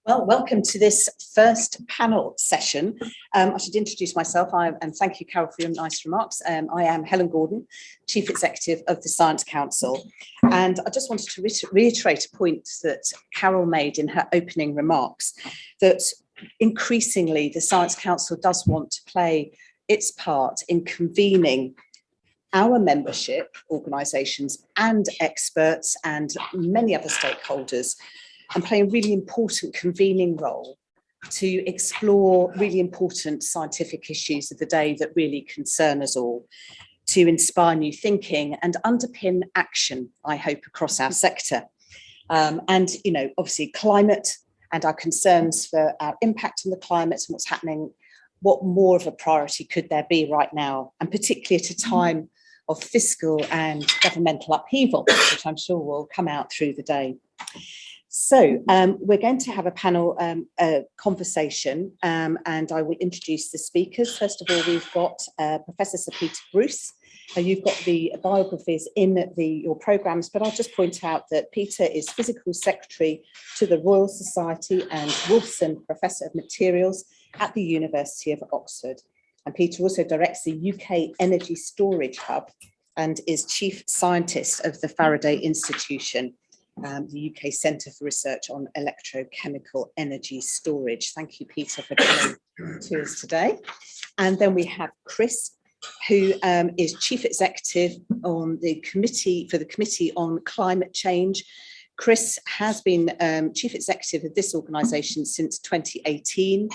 Well, welcome to this first panel session. I should introduce myself, and thank you, Carol, for your nice remarks. I am Helen Gordon, Chief Executive of the Science Council, and I just wanted to reiterate a point that Carol made in her opening remarks, that increasingly the Science Council does want to play its part in convening our membership organisations and experts and many other stakeholders, and play a really important convening role to explore really important scientific issues of the day that really concern us all, to inspire new thinking and underpin action, I hope, across our sector. And, you know, obviously climate and our concerns for our impact on the climate and what's happening, what more of a priority could there be right now, and particularly at a time of fiscal and governmental upheaval, which I'm sure will come out through the day. So we're going to have a panel conversation, and I will introduce the speakers. First of all, we've got Professor Sir Peter Bruce. You've got the biographies in your programmes, but I'll just point out that Peter is Physical Secretary to the Royal Society and Wolfson Professor of Materials at the University of Oxford. And Peter also directs the UK Energy Storage Hub and is Chief Scientist of the Faraday Institution, the UK Centre for Research on Electrochemical Energy Storage. Thank you, Peter, for coming to us today. And then we have Chris, who is Chief Executive on the Committee on Climate Change. Chris has been Chief Executive of this organisation since 2018,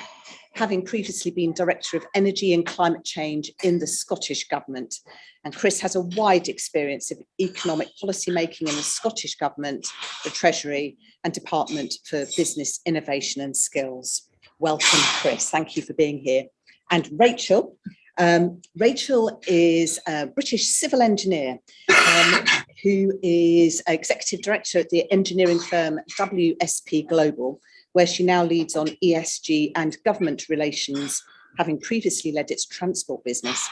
having previously been Director of Energy and Climate Change in the Scottish Government. And Chris has a wide experience of economic policy making in the Scottish Government, the Treasury and Department for Business Innovation and Skills. Welcome, Chris. Thank you for being here. And Rachel. Rachel is a British civil engineer who is Executive Director at the engineering firm WSP Global, where she now leads on ESG and government relations, having previously led its transport business.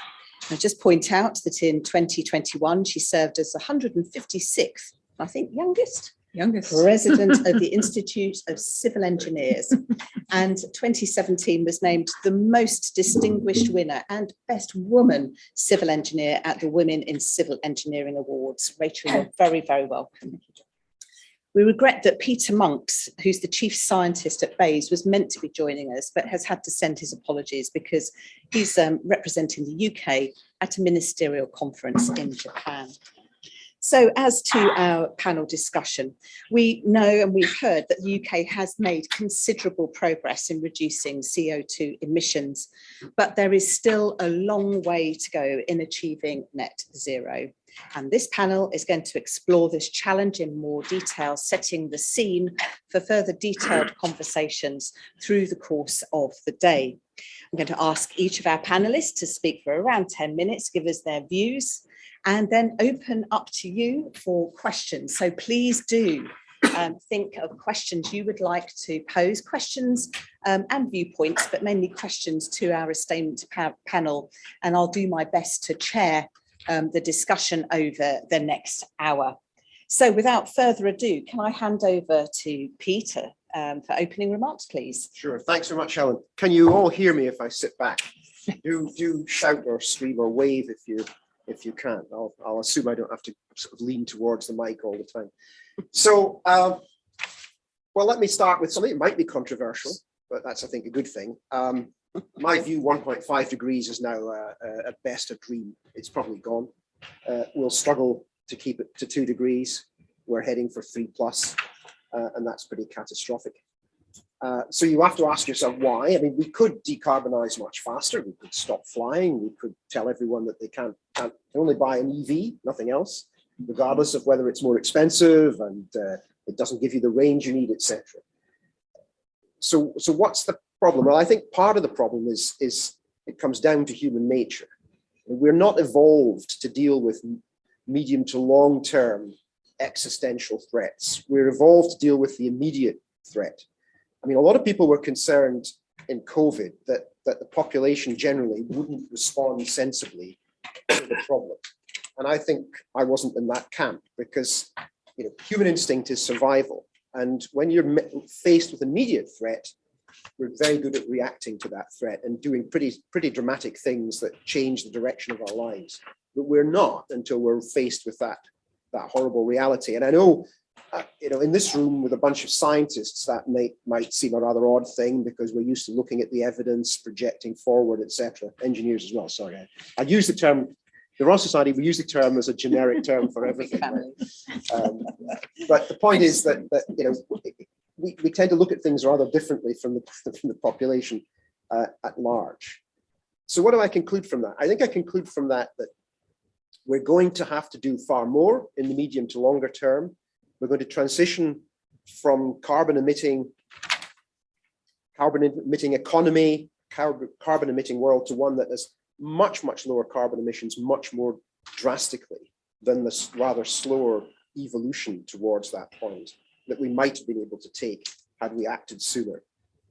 I just point out that in 2021, she served as the 156th, I think, youngest president of the Institute of Civil Engineers, and 2017 was named the most distinguished winner and best woman civil engineer at the Women in Civil Engineering Awards. Rachel, you're very, very welcome. We regret that Peter Monks, who's the chief scientist at BEIS, was meant to be joining us, but has had to send his apologies because he's representing the UK at a ministerial conference in Japan. So as to our panel discussion, we know and we've heard that the UK has made considerable progress in reducing CO2 emissions, but there is still a long way to go in achieving net zero. And this panel is going to explore this challenge in more detail, setting the scene for further detailed conversations through the course of the day. I'm going to ask each of our panelists to speak for around 10 minutes, give us their views, and then open up to you for questions. So please do think of questions you would like to pose, questions and viewpoints, but mainly questions to our esteemed panel. And I'll do my best to chair the discussion over the next hour. So without further ado, can I hand over to Peter for opening remarks, please? Sure, thanks very much, Helen. Can you all hear me if I sit back? Do shout or scream or wave if you can. I'll assume I don't have to sort of lean towards the mic all the time. So, well, let me start with something that might be controversial, but that's, I think, a good thing. My view, 1.5 degrees is now at best a dream. It's probably gone. We'll struggle to keep it to 2 degrees. We're heading for 3+, and that's pretty catastrophic. So you have to ask yourself why. I mean, we could decarbonize much faster. We could stop flying. We could tell everyone that they can't only buy an EV, nothing else, regardless of whether it's more expensive and it doesn't give you the range you need, etc. So what's the problem? Well, I think part of the problem is it comes down to human nature. We're not evolved to deal with medium to long-term existential threats. We're evolved to deal with the immediate threat. I mean, a lot of people were concerned in COVID that the population generally wouldn't respond sensibly to the problem. And I think I wasn't in that camp because, you know, human instinct is survival. And when you're faced with immediate threat, we're very good at reacting to that threat and doing pretty dramatic things that change the direction of our lives. But we're not until we're faced with that horrible reality. And I know, in this room with a bunch of scientists, that might seem a rather odd thing because we're used to looking at the evidence, projecting forward, etc. Engineers as well. Sorry, I use the term. The Royal Society, we use the term as a generic term for everything. But the point is that we tend to look at things rather differently from the population at large. So what do I conclude from that? I think I conclude from that we're going to have to do far more in the medium to longer term. We're going to transition from carbon emitting economy, carbon emitting world to one that has much lower carbon emissions, much more drastically than this rather slower evolution towards that point that we might have been able to take had we acted sooner.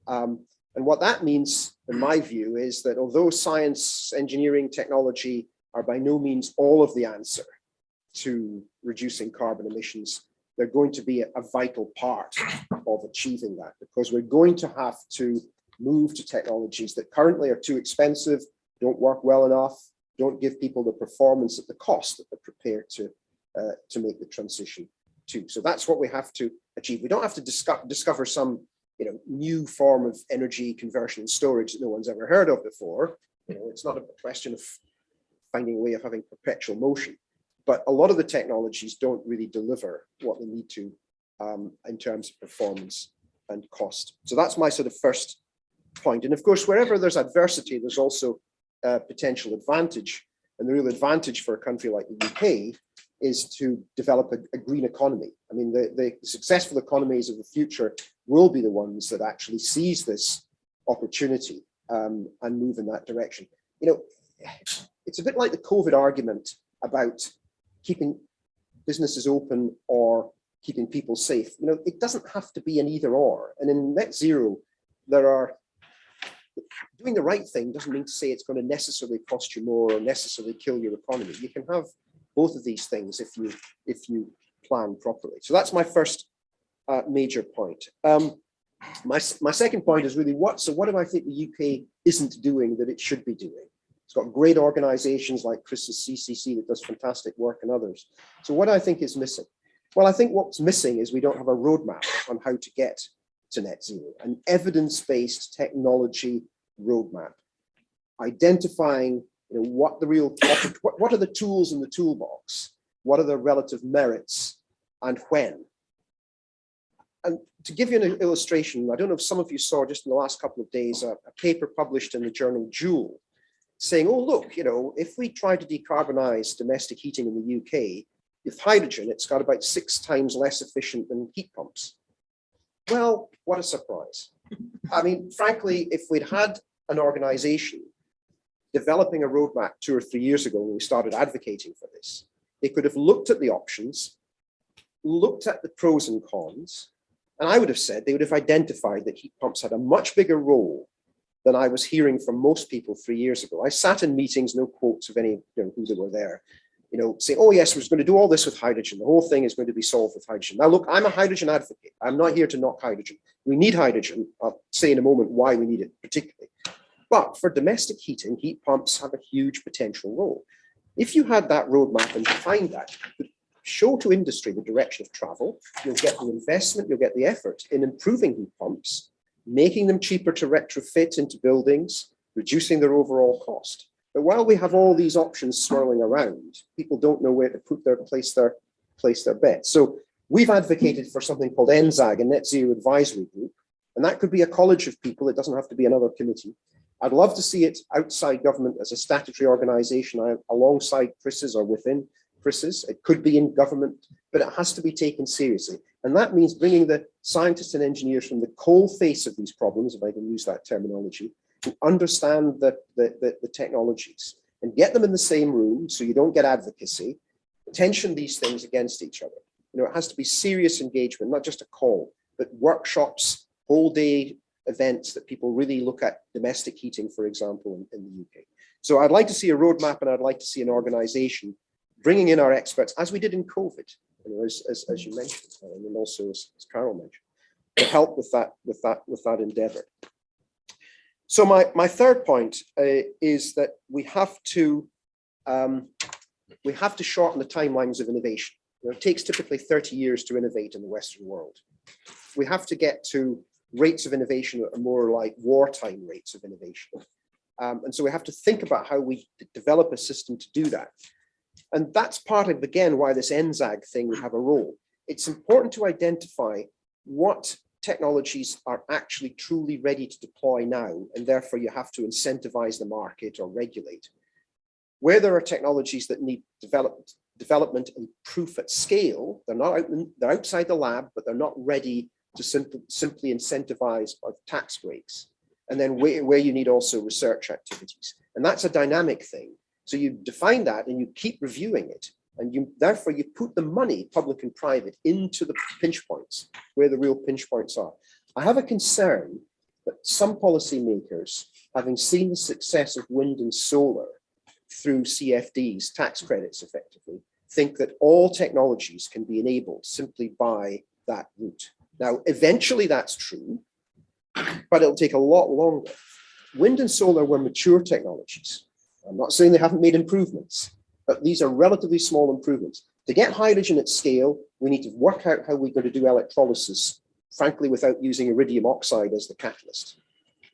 And what that means, in my view, is that although science, engineering, technology are by no means all of the answer to reducing carbon emissions, they're going to be a vital part of achieving that, because we're going to have to move to technologies that currently are too expensive, don't work well enough, don't give people the performance at the cost that they're prepared to make the transition to. So that's what we have to achieve. We don't have to discover some new form of energy conversion and storage that no one's ever heard of before. It's not a question of finding a way of having perpetual motion, but a lot of the technologies don't really deliver what they need to in terms of performance and cost. So that's my sort of first point. And of course, wherever there's adversity, there's also potential advantage. And the real advantage for a country like the UK is to develop a green economy. I mean, the successful economies of the future will be the ones that actually seize this opportunity and move in that direction. It's a bit like the COVID argument about keeping businesses open or keeping people safe. It doesn't have to be an either or. And in net zero, doing the right thing doesn't mean to say it's going to necessarily cost you more or necessarily kill your economy. You can have both of these things if you plan properly. So that's my first major point. My second point is really what do I think the UK isn't doing that it should be doing? It's got great organizations like Chris's CCC that does fantastic work, and others. So what do I think is missing? Well, I think what's missing is we don't have a roadmap on how to get to net zero, an evidence-based technology roadmap, identifying what are the tools in the toolbox, what are the relative merits, and when. And to give you an illustration, I don't know if some of you saw just in the last couple of days a paper published in the journal Joule saying, oh, look, if we try to decarbonize domestic heating in the UK, with hydrogen, it's got about 6 times less efficient than heat pumps. Well, what a surprise. I mean, frankly, if we'd had an organization developing a roadmap 2 or 3 years ago when we started advocating for this, they could have looked at the options, looked at the pros and cons, and I would have said they would have identified that heat pumps had a much bigger role than I was hearing from most people 3 years ago. I sat in meetings, no quotes of any who they were there, saying, oh yes, we're going to do all this with hydrogen. The whole thing is going to be solved with hydrogen. Now look, I'm a hydrogen advocate. I'm not here to knock hydrogen. We need hydrogen. I'll say in a moment why we need it particularly. But for domestic heating, heat pumps have a huge potential role. If you had that roadmap and defined that, you could show to industry the direction of travel, you'll get the investment, you'll get the effort in improving heat pumps, making them cheaper to retrofit into buildings, reducing their overall cost. But while we have all these options swirling around, people don't know where to place their bets. So we've advocated for something called NZAG, a Net Zero Advisory Group, and that could be a college of people. It doesn't have to be another committee. I'd love to see it outside government as a statutory organisation, alongside Chris's or within Chris's. It could be in government, but it has to be taken seriously. And that means bringing the scientists and engineers from the coal face of these problems, if I can use that terminology, to understand the technologies and get them in the same room so you don't get advocacy, tension these things against each other. It has to be serious engagement, not just a call, but workshops, whole day events that people really look at domestic heating, for example, in the UK. So I'd like to see a roadmap, and I'd like to see an organization bringing in our experts, as we did in COVID. as you mentioned, and also as Carol mentioned, to help with that endeavor. So my third point is that we have to shorten the timelines of innovation. It takes typically 30 years to innovate in the Western world. We have to get to rates of innovation that are more like wartime rates of innovation. And so we have to think about how we develop a system to do that. And that's part of, again, why this NZAG thing would have a role. It's important to identify what technologies are actually truly ready to deploy now, and therefore you have to incentivize the market or regulate. Where there are technologies that need development and proof at scale, they're outside the lab, but they're not ready to simply incentivize by tax breaks. And then where you need also research activities. And that's a dynamic thing. So you define that and you keep reviewing it. And therefore you put the money, public and private, into the pinch points, where the real pinch points are. I have a concern that some policymakers, having seen the success of wind and solar through CFDs, tax credits effectively, think that all technologies can be enabled simply by that route. Now, eventually that's true, but it'll take a lot longer. Wind and solar were mature technologies. I'm not saying they haven't made improvements, but these are relatively small improvements. To get hydrogen at scale, we need to work out how we're going to do electrolysis, frankly, without using iridium oxide as the catalyst.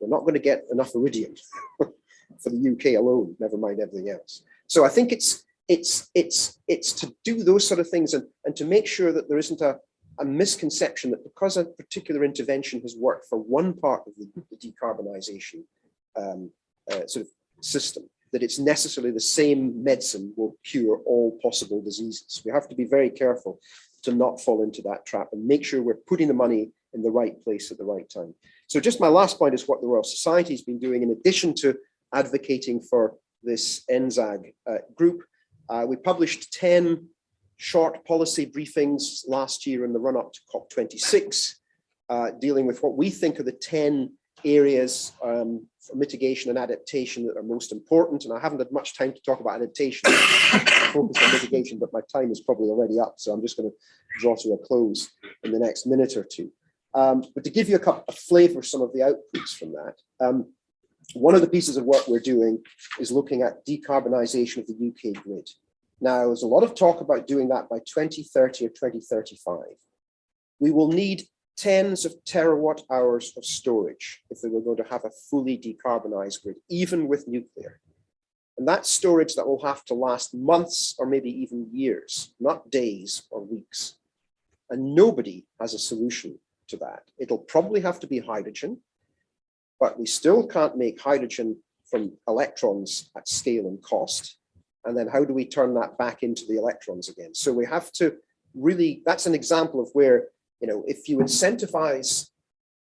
We're not going to get enough iridium for the UK alone, never mind everything else. So I think it's to do those sort of things and to make sure that there isn't a misconception that because a particular intervention has worked for one part of the decarbonisation sort of system, that it's necessarily the same medicine will cure all possible diseases. We have to be very careful to not fall into that trap and make sure we're putting the money in the right place at the right time. So just my last point is what the Royal Society has been doing in addition to advocating for this NZAG group. We published 10 short policy briefings last year in the run-up to COP26, dealing with what we think are the 10 areas for mitigation and adaptation that are most important. And I haven't had much time to talk about adaptation, focus on mitigation, but my time is probably already up. So I'm just going to draw to a close in the next minute or two. But to give you a flavour of some of the outputs from that, one of the pieces of work we're doing is looking at decarbonisation of the UK grid. Now, there's a lot of talk about doing that by 2030 or 2035. We will need tens of terawatt hours of storage if we were going to have a fully decarbonised grid, even with nuclear. And that's storage that will have to last months or maybe even years, not days or weeks. And nobody has a solution to that. It'll probably have to be hydrogen, but we still can't make hydrogen from electrons at scale and cost. And then how do we turn that back into the electrons again? So we have to really, that's an example of where, you know, if you incentivize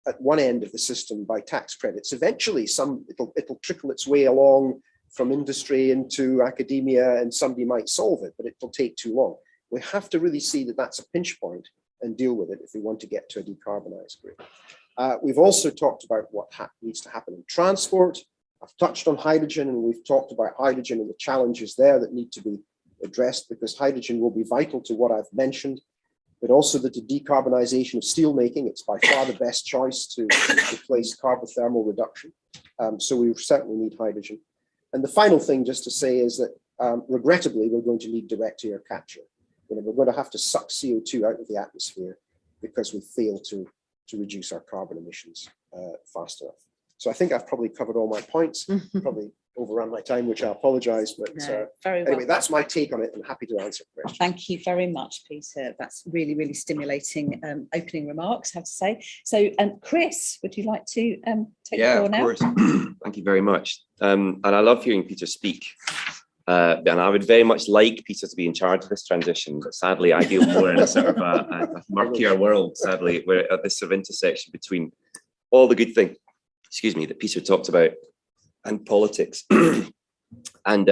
at one end of the system by tax credits, eventually it'll trickle its way along from industry into academia and somebody might solve it, but it'll take too long. We have to really see that that's a pinch point and deal with it if we want to get to a decarbonized grid. We've also talked about what needs to happen in transport. I've touched on hydrogen, and we've talked about hydrogen and the challenges there that need to be addressed, because hydrogen will be vital to what I've mentioned, but also the decarbonisation of steel making. It's by far the best choice to replace carbothermal reduction. So we certainly need hydrogen. And the final thing just to say is that regrettably, we're going to need direct air capture. You know, we're going to have to suck CO2 out of the atmosphere because we fail to reduce our carbon emissions fast enough. So I think I've probably covered all my points, probably overrun my time, which I apologise, but anyway, that's my take on it, and happy to answer questions. Thank you very much, Peter. That's really, really stimulating opening remarks, I have to say. So, Chris, would you like to take the floor now? Yeah, of course. Thank you very much. And I love hearing Peter speak. And I would very much like Peter to be in charge of this transition, but sadly I deal more in a sort of a murkier world, sadly, where at this sort of intersection between all the good things, excuse me, that Peter talked about and politics. And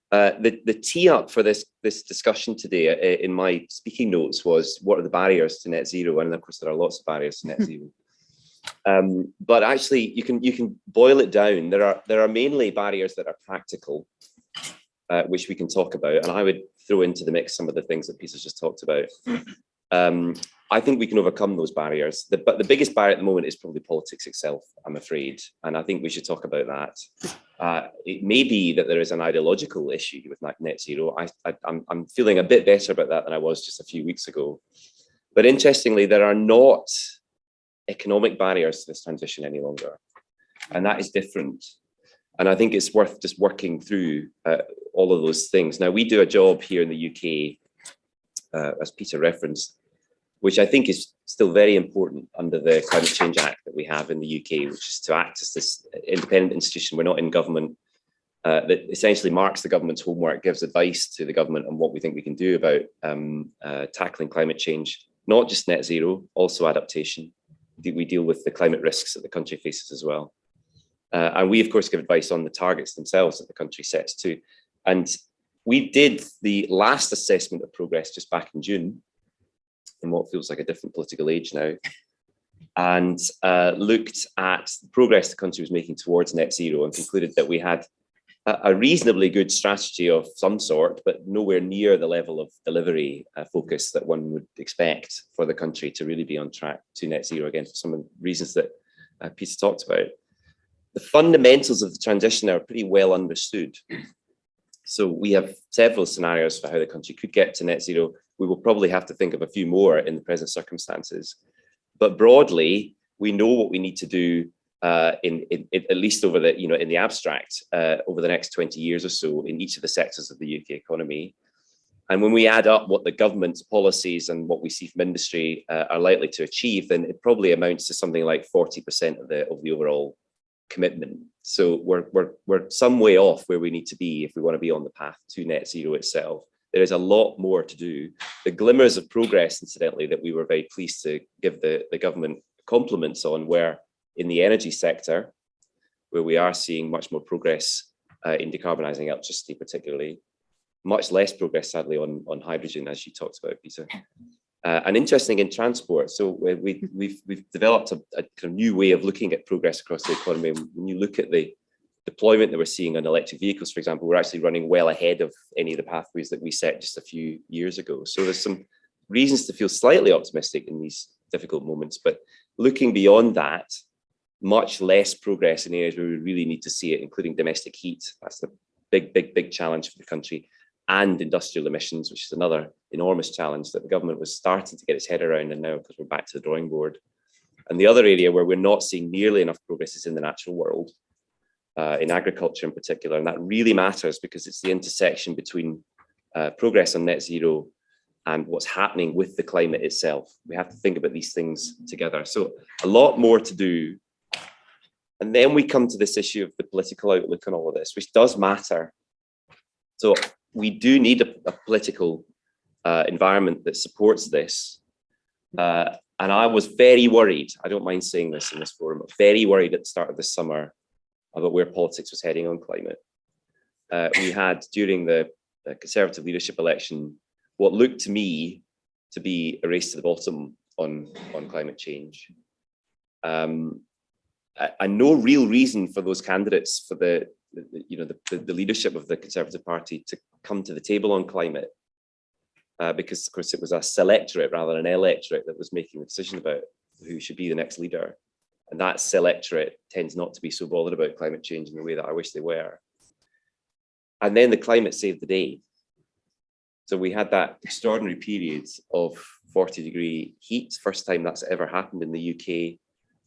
the tee up for this discussion today in my speaking notes was, what are the barriers to net zero? And of course there are lots of barriers to net zero. But actually you can boil it down. There are mainly barriers that are practical, which we can talk about. And I would throw into the mix some of the things that Peter's just talked about. I think we can overcome those barriers. But the biggest barrier at the moment is probably politics itself, I'm afraid. And I think we should talk about that. It may be that there is an ideological issue with net zero. I'm feeling a bit better about that than I was just a few weeks ago. But interestingly, there are not economic barriers to this transition any longer. And that is different. And I think it's worth just working through all of those things. Now, we do a job here in the UK, as Peter referenced, which I think is still very important under the Climate Change Act that we have in the UK, which is to act as this independent institution. We're not in government, that essentially marks the government's homework, gives advice to the government on what we think we can do about tackling climate change, not just net zero, also adaptation. We deal with the climate risks that the country faces as well. And we, of course, give advice on the targets themselves that the country sets too. And we did the last assessment of progress just back in June, in what feels like a different political age now, and looked at the progress the country was making towards net zero and concluded that we had a reasonably good strategy of some sort, but nowhere near the level of delivery focus that one would expect for the country to really be on track to net zero, again, for some of the reasons that Peter talked about. The fundamentals of the transition are pretty well understood. So we have several scenarios for how the country could get to net zero. We will probably have to think of a few more in the present circumstances. But broadly, we know what we need to do at least over the, in the abstract, over the next 20 years or so in each of the sectors of the UK economy. And when we add up what the government's policies and what we see from industry are likely to achieve, then it probably amounts to something like 40% of the overall commitment. So we're some way off where we need to be if we want to be on the path to net zero itself. There is a lot more to do. The glimmers of progress, incidentally, that we were very pleased to give the government compliments on were in the energy sector, where we are seeing much more progress in decarbonising electricity, particularly. Much less progress, sadly, on hydrogen, as you talked about, Peter. And interesting in transport. So we've developed a kind of new way of looking at progress across the economy. When you look at the deployment that we're seeing on electric vehicles, for example, we're actually running well ahead of any of the pathways that we set just a few years ago. So there's some reasons to feel slightly optimistic in these difficult moments, but looking beyond that, much less progress in areas where we really need to see it, including domestic heat. That's the big challenge for the country, and industrial emissions, which is another enormous challenge that the government was starting to get its head around, and now, because we're back to the drawing board. And the other area where we're not seeing nearly enough progress is in the natural world, in agriculture in particular, and that really matters because it's the intersection between progress on net zero and what's happening with the climate itself. We have to think about these things together. So a lot more to do. And then we come to this issue of the political outlook on all of this, which does matter. So we do need a political environment that supports this. And I was very worried, I don't mind saying this in this forum, but very worried at the start of this summer about where politics was heading on climate. We had, during the Conservative leadership election, what looked to me to be a race to the bottom on climate change. And no real reason for those candidates for the leadership of the Conservative Party to come to the table on climate, because of course it was a selectorate rather than an electorate that was making the decision about who should be the next leader. And that selectorate tends not to be so bothered about climate change in the way that I wish they were. And then the climate saved the day. So we had that extraordinary period of 40-degree heat, first time that's ever happened in the UK.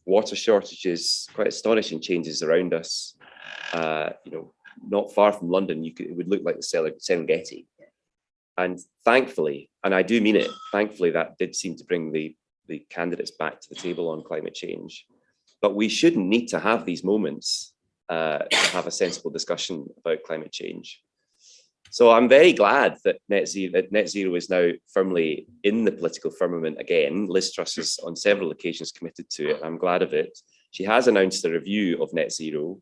Water shortages, quite astonishing changes around us. Not far from London, it would look like the Serengeti. And thankfully, and I do mean it, thankfully that did seem to bring the candidates back to the table on climate change. But we shouldn't need to have these moments to have a sensible discussion about climate change. So I'm very glad that net zero is now firmly in the political firmament again. Liz Truss has on several occasions committed to it. I'm glad of it. She has announced a review of net zero,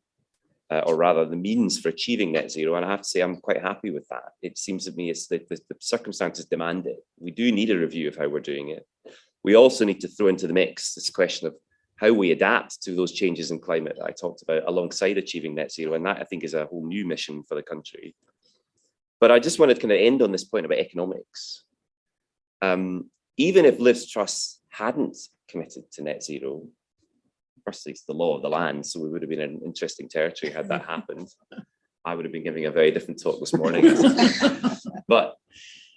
or rather the means for achieving net zero. And I have to say, I'm quite happy with that. It seems to me it's the circumstances demand it. We do need a review of how we're doing it. We also need to throw into the mix this question of how we adapt to those changes in climate that I talked about alongside achieving net zero. And that, I think, is a whole new mission for the country. But I just wanted to kind of end on this point about economics. Even if Liz Truss hadn't committed to net zero, firstly, it's the law of the land, so we would have been in interesting territory had that happened. I would have been giving a very different talk this morning. But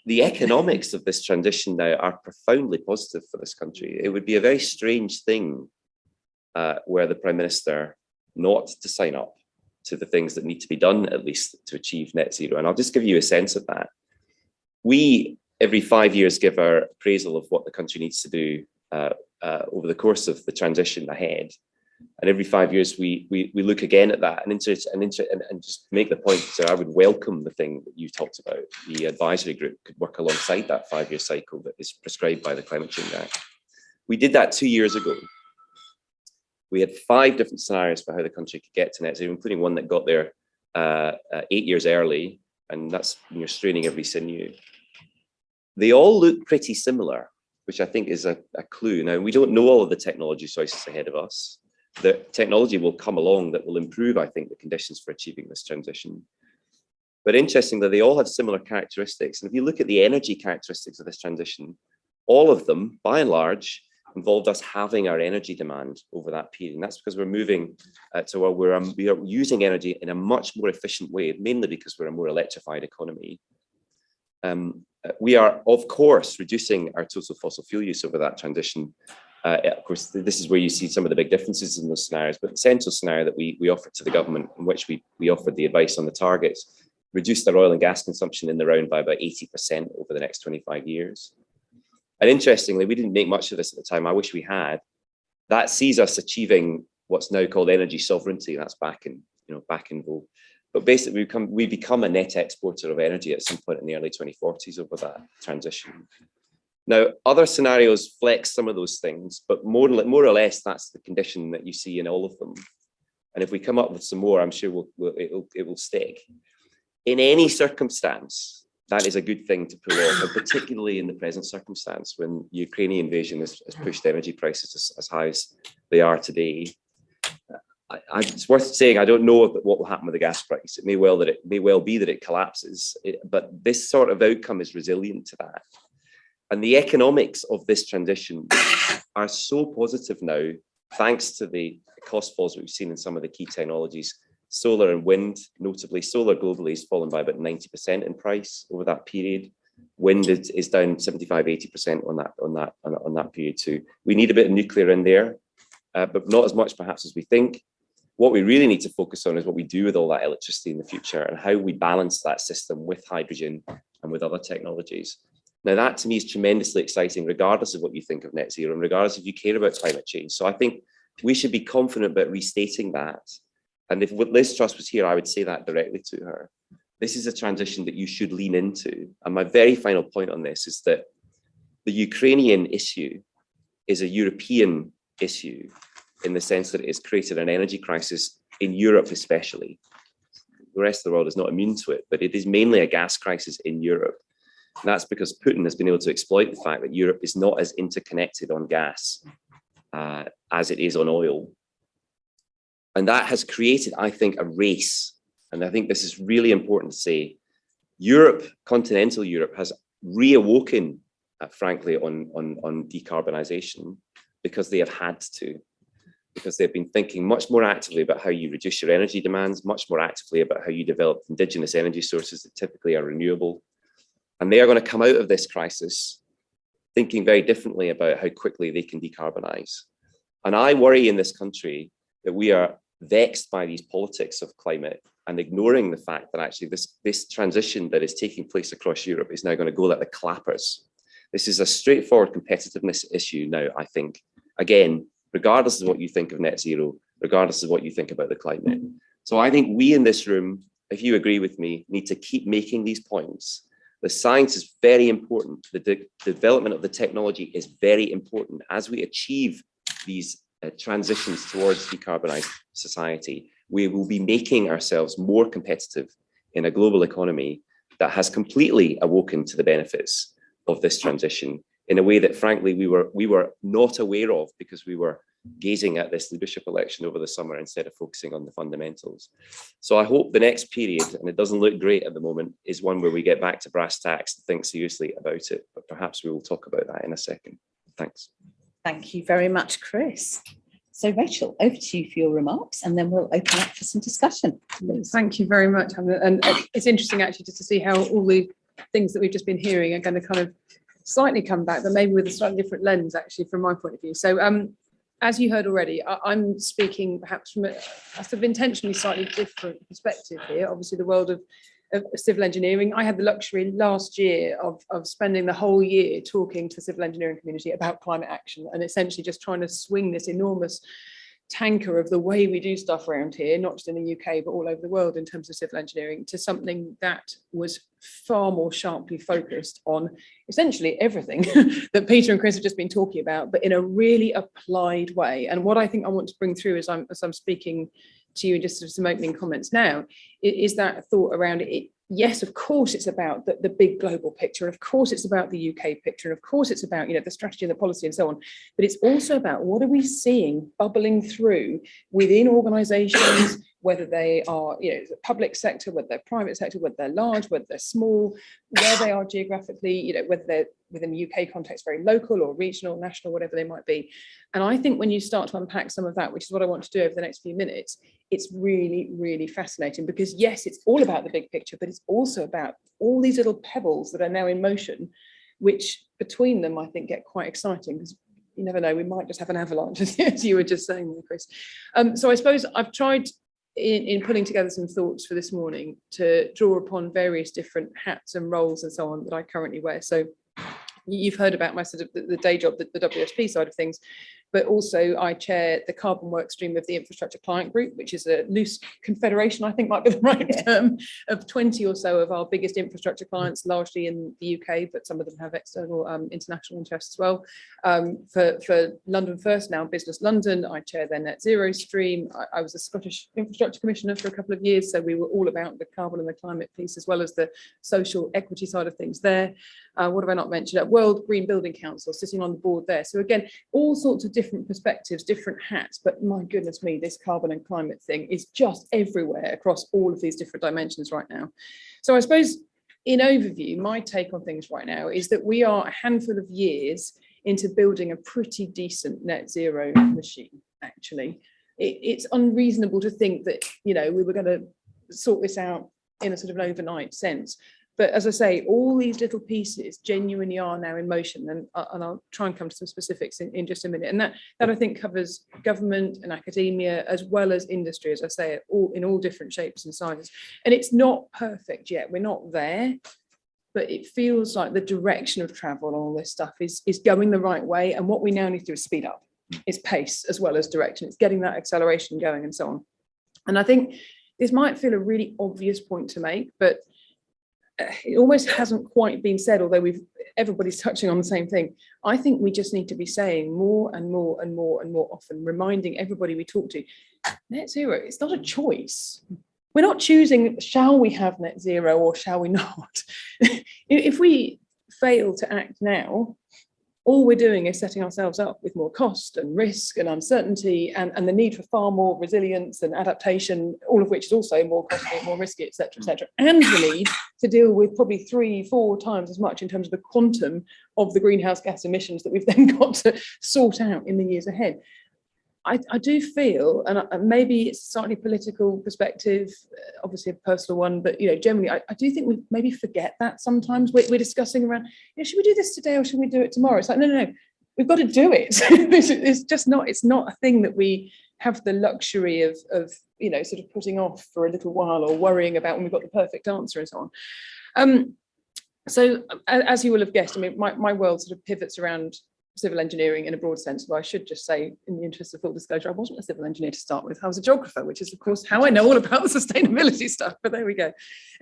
the economics of this transition now are profoundly positive for this country. It would be a very strange thing were the Prime Minister not to sign up to the things that need to be done, at least to achieve net zero. And I'll just give you a sense of that. We, every 5 years, give our appraisal of what the country needs to do over the course of the transition ahead. And every 5 years, we look again at that and just make the point. So I would welcome the thing that you talked about. The advisory group could work alongside that 5-year cycle that is prescribed by the Climate Change Act. We did that 2 years ago. We had 5 different scenarios for how the country could get to net zero, including one that got there 8 years early, and that's when you're straining every sinew. They all look pretty similar, which I think is a clue. Now, we don't know all of the technology choices ahead of us. The technology will come along that will improve, I think, the conditions for achieving this transition. But interestingly, they all have similar characteristics. And if you look at the energy characteristics of this transition, all of them, by and large, involved us having our energy demand over that period. And that's because we're moving to where we are using energy in a much more efficient way, mainly because we're a more electrified economy. We are, of course, reducing our total fossil fuel use over that transition. Of course, this is where you see some of the big differences in those scenarios, but the central scenario that we offered to the government, in which we offered the advice on the targets, reduced our oil and gas consumption in the round by about 80% over the next 25 years. And interestingly, we didn't make much of this at the time. I wish we had. That sees us achieving what's now called energy sovereignty. That's back in vogue. But basically, we become a net exporter of energy at some point in the early 2040s over that transition. Now, other scenarios flex some of those things, but more or less, that's the condition that you see in all of them. And if we come up with some more, I'm sure it will stick. In any circumstance, that is a good thing to pull off, and particularly in the present circumstance when the Ukrainian invasion has pushed energy prices as high as they are today. It's worth saying I don't know what will happen with the gas price. It may well be that it collapses, but this sort of outcome is resilient to that. And the economics of this transition are so positive now, thanks to the cost falls we've seen in some of the key technologies. Solar and wind, notably, solar globally has fallen by about 90% in price over that period. Wind is down 75–80% on that period too. We need a bit of nuclear in there, but not as much perhaps as we think. What we really need to focus on is what we do with all that electricity in the future and how we balance that system with hydrogen and with other technologies. Now, that to me is tremendously exciting, regardless of what you think of net zero and regardless if you care about climate change. So I think we should be confident about restating that. And if Liz Truss was here, I would say that directly to her. This is a transition that you should lean into. And my very final point on this is that the Ukrainian issue is a European issue in the sense that it has created an energy crisis in Europe especially. The rest of the world is not immune to it, but it is mainly a gas crisis in Europe. And that's because Putin has been able to exploit the fact that Europe is not as interconnected on gas as it is on oil. And that has created, I think, a race. And I think this is really important to say. Europe, continental Europe, has reawoken, frankly, on decarbonisation because they have had to. Because they've been thinking much more actively about how you reduce your energy demands, much more actively about how you develop indigenous energy sources that typically are renewable. And they are going to come out of this crisis thinking very differently about how quickly they can decarbonise. And I worry in this country that we are vexed by these politics of climate and ignoring the fact that actually this transition that is taking place across Europe is now going to go like the clappers. This is a straightforward competitiveness issue now, I think. Again, regardless of what you think of net zero, regardless of what you think about the climate. So I think we in this room, if you agree with me, need to keep making these points. The science is very important. The development of the technology is very important as we achieve these transitions towards decarbonised society. We will be making ourselves more competitive in a global economy that has completely awoken to the benefits of this transition in a way that, frankly, we were not aware of because we were gazing at this leadership election over the summer instead of focusing on the fundamentals. So I hope the next period, and it doesn't look great at the moment, is one where we get back to brass tacks and think seriously about it. But perhaps we will talk about that in a second. Thanks. Thank you very much, Chris. So Rachel, over to you for your remarks, and then we'll open up for some discussion. Thank you very much, Helen. And it's interesting actually just to see how all the things that we've just been hearing are going to kind of slightly come back, but maybe with a slightly different lens actually from my point of view. So as you heard already, I'm speaking perhaps from a sort of intentionally slightly different perspective here. Obviously the world of civil engineering. I had the luxury last year of spending the whole year talking to the civil engineering community about climate action and essentially just trying to swing this enormous tanker of the way we do stuff around here, not just in the UK, but all over the world in terms of civil engineering, to something that was far more sharply focused on essentially everything that Peter and Chris have just been talking about, but in a really applied way. And what I think I want to bring through as I'm speaking to you in just some opening comments now, is that thought around it. Yes, of course, it's about the big global picture. Of course, it's about the UK picture. And of course, it's about, the strategy and the policy and so on. But it's also about what are we seeing bubbling through within organisations, whether they are, the public sector, whether they're private sector, whether they're large, whether they're small, where they are geographically, whether they're within the UK context, very local or regional, national, whatever they might be. And I think when you start to unpack some of that, which is what I want to do over the next few minutes, it's really, really fascinating because yes, it's all about the big picture, but it's also about all these little pebbles that are now in motion, which between them, I think get quite exciting because you never know, we might just have an avalanche, as you were just saying there, Chris. So I suppose I've tried in putting together some thoughts for this morning to draw upon various different hats and roles and so on that I currently wear. So you've heard about my sort of the day job, the WSP side of things, but also I chair the carbon work stream of the infrastructure client group, which is a loose confederation, I think might be the right term, of 20 or so of our biggest infrastructure clients, largely in the UK, but some of them have external international interests as well. For London First, now Business London, I chair their net zero stream. I was a Scottish infrastructure commissioner for a couple of years, so we were all about the carbon and the climate piece, as well as the social equity side of things there. What have I not mentioned? At World Green Building Council, sitting on the board there. So again, all sorts of different perspectives, different hats, but my goodness me, this carbon and climate thing is just everywhere across all of these different dimensions right now. So I suppose in overview, my take on things right now is that we are a handful of years into building a pretty decent net zero machine, actually. It's unreasonable to think that, we were going to sort this out in a sort of an overnight sense. But as I say, all these little pieces genuinely are now in motion, and I'll try and come to some specifics in just a minute. And that I think covers government and academia as well as industry, as I say, in all different shapes and sizes. And it's not perfect yet. We're not there, but it feels like the direction of travel and all this stuff is going the right way. And what we now need to do is speed up. It's pace as well as direction. It's getting that acceleration going and so on. And I think this might feel a really obvious point to make, but it almost hasn't quite been said, although everybody's touching on the same thing. I think we just need to be saying more and more and more and more often, reminding everybody we talk to, net zero, it's not a choice. We're not choosing, shall we have net zero or shall we not? If we fail to act now, all we're doing is setting ourselves up with more cost and risk and uncertainty and the need for far more resilience and adaptation, all of which is also more costly, more risky, et cetera, and the need to deal with probably 3-4 times as much in terms of the quantum of the greenhouse gas emissions that we've then got to sort out in the years ahead. I do feel, and maybe it's a slightly political perspective, obviously a personal one, but generally, I do think we maybe forget that sometimes. We're discussing around, should we do this today or should we do it tomorrow? It's like, no, we've got to do it. It's just not. It's not a thing that we have the luxury of sort of putting off for a little while or worrying about when we've got the perfect answer and so on. So as you will have guessed, I mean, my world sort of pivots around civil engineering in a broad sense. But I should just say, in the interest of full disclosure, I wasn't a civil engineer to start with. I was a geographer, which is, of course, how I know all about the sustainability stuff. But there we go.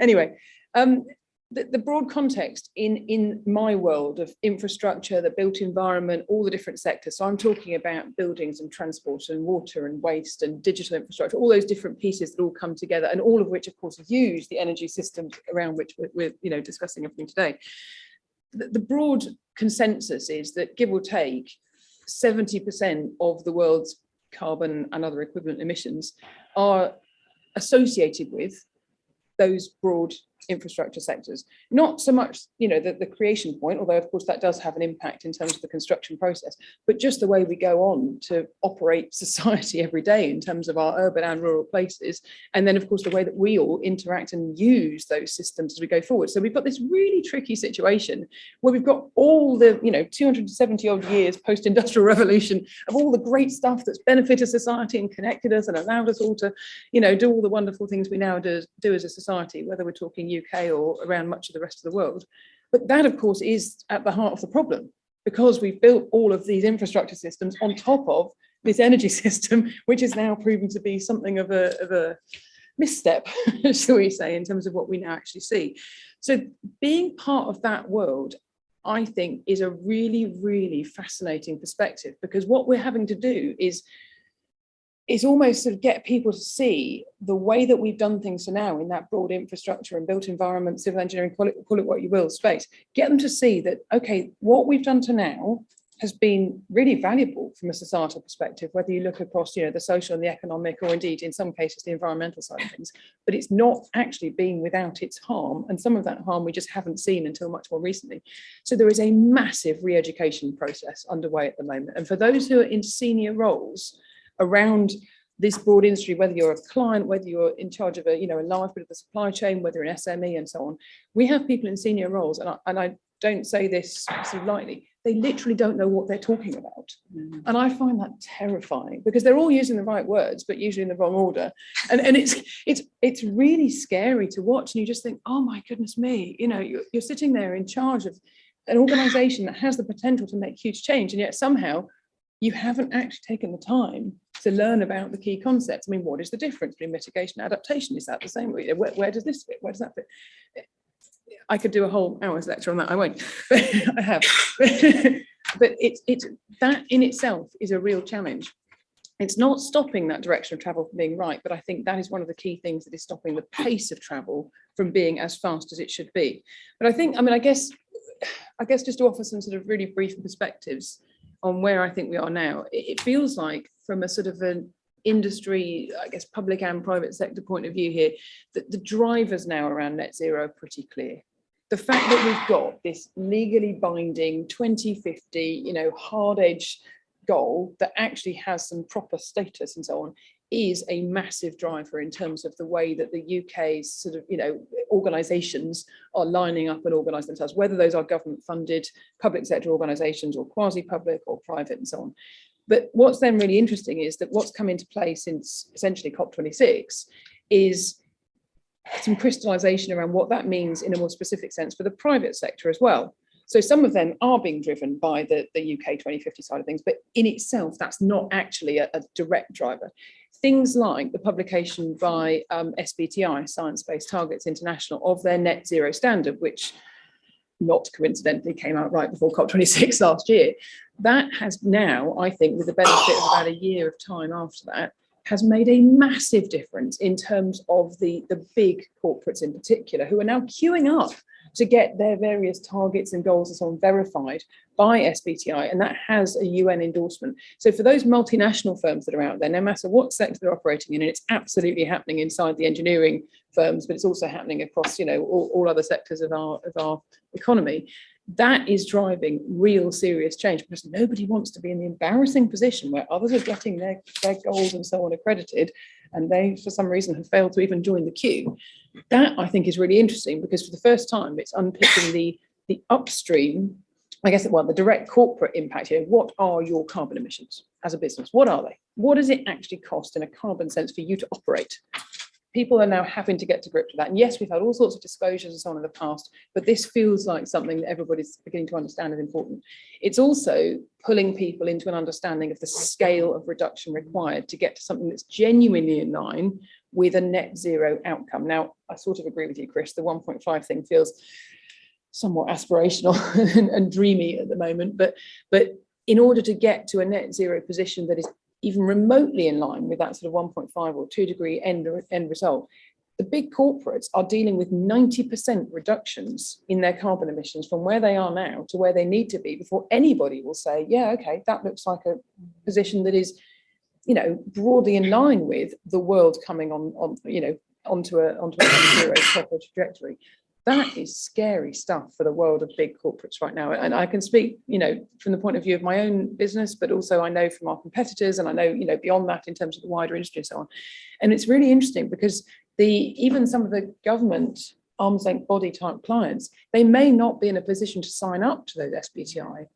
Anyway, the broad context in my world of infrastructure, the built environment, all the different sectors. So I'm talking about buildings and transport and water and waste and digital infrastructure, all those different pieces that all come together, and all of which, of course, use the energy systems around which we're discussing everything today. The broad consensus is that, give or take, 70% of the world's carbon and other equivalent emissions are associated with those broad infrastructure sectors. Not so much, the creation point, although of course that does have an impact in terms of the construction process, but just the way we go on to operate society every day in terms of our urban and rural places. And then of course the way that we all interact and use those systems as we go forward. So we've got this really tricky situation where we've got all the, 270 odd years post-industrial revolution of all the great stuff that's benefited society and connected us and allowed us all to, do all the wonderful things we now do as a society, whether we're talking UK or around much of the rest of the world. But that, of course, is at the heart of the problem, because we've built all of these infrastructure systems on top of this energy system, which is now proven to be something of a misstep, shall we say, in terms of what we now actually see. So being part of that world, I think, is a really, really fascinating perspective, because what we're having to do is almost sort of get people to see the way that we've done things to now in that broad infrastructure and built environment, civil engineering, call it what you will, space, get them to see that, okay, what we've done to now has been really valuable from a societal perspective, whether you look across, the social and the economic, or indeed in some cases the environmental side of things, but it's not actually been without its harm. And some of that harm we just haven't seen until much more recently. So there is a massive re-education process underway at the moment. And for those who are in senior roles around this broad industry, whether you're a client, whether you're in charge of a large bit of the supply chain, whether an SME and so on, we have people in senior roles, and I don't say this sort of lightly, they literally don't know what they're talking about. And I find that terrifying, because they're all using the right words, but usually in the wrong order. And it's really scary to watch, and you just think, oh my goodness me, you're sitting there in charge of an organization that has the potential to make huge change, and yet somehow you haven't actually taken the time to learn about the key concepts. I mean, what is the difference between mitigation and adaptation? Is that the same? Where does this fit? Where does that fit? I could do a whole hour's lecture on that. I won't, but I have. But it's that in itself is a real challenge. It's not stopping that direction of travel from being right, but I think that is one of the key things that is stopping the pace of travel from being as fast as it should be. But I guess just to offer some sort of really brief perspectives on where I think we are now, it feels like, from a sort of an industry, I guess public and private sector point of view here, that the drivers now around net zero are pretty clear. The fact that we've got this legally binding 2050, hard edge goal that actually has some proper status and so on is a massive driver in terms of the way that the UK's sort of, organisations are lining up and organise themselves, whether those are government funded, public sector organisations, or quasi-public or private and so on. But what's then really interesting is that what's come into play since essentially COP26 is some crystallisation around what that means in a more specific sense for the private sector as well. So some of them are being driven by the UK 2050 side of things, but in itself, that's not actually a direct driver. Things like the publication by SBTI, Science Based Targets International, of their net zero standard, which not coincidentally came out right before COP26 last year. That has now, I think, with the benefit of about a year of time after that, has made a massive difference in terms of the big corporates in particular, who are now queuing up to get their various targets and goals and so on verified by SBTI, and that has a UN endorsement. So for those multinational firms that are out there, no matter what sector they're operating in, and it's absolutely happening inside the engineering firms, but it's also happening across, all other sectors of our economy, that is driving real serious change, because nobody wants to be in the embarrassing position where others are getting their goals and so on accredited, and they, for some reason, have failed to even join the queue. That, I think, is really interesting, because for the first time, it's unpicking the upstream, I guess, the direct corporate impact here. What are your carbon emissions as a business? What are they? What does it actually cost in a carbon sense for you to operate? People are now having to get to grips with that. And yes, we've had all sorts of disclosures and so on in the past, but this feels like something that everybody's beginning to understand is important. It's also pulling people into an understanding of the scale of reduction required to get to something that's genuinely in line with a net zero outcome. Now, I sort of agree with you, Chris, the 1.5 thing feels somewhat aspirational and dreamy at the moment, but in order to get to a net zero position that is even remotely in line with that sort of 1.5 or 2 degree end result, the big corporates are dealing with 90% reductions in their carbon emissions from where they are now to where they need to be before anybody will say, yeah, okay, that looks like a position that is, you know, broadly in line with the world coming on you know, onto a zero proper trajectory. That is scary stuff for the world of big corporates right now. And I can speak, you know, from the point of view of my own business, but also I know from our competitors, and I know, you know, beyond that in terms of the wider industry and so on. And it's really interesting because even some of the government arm's length body type clients, they may not be in a position to sign up to those SBTI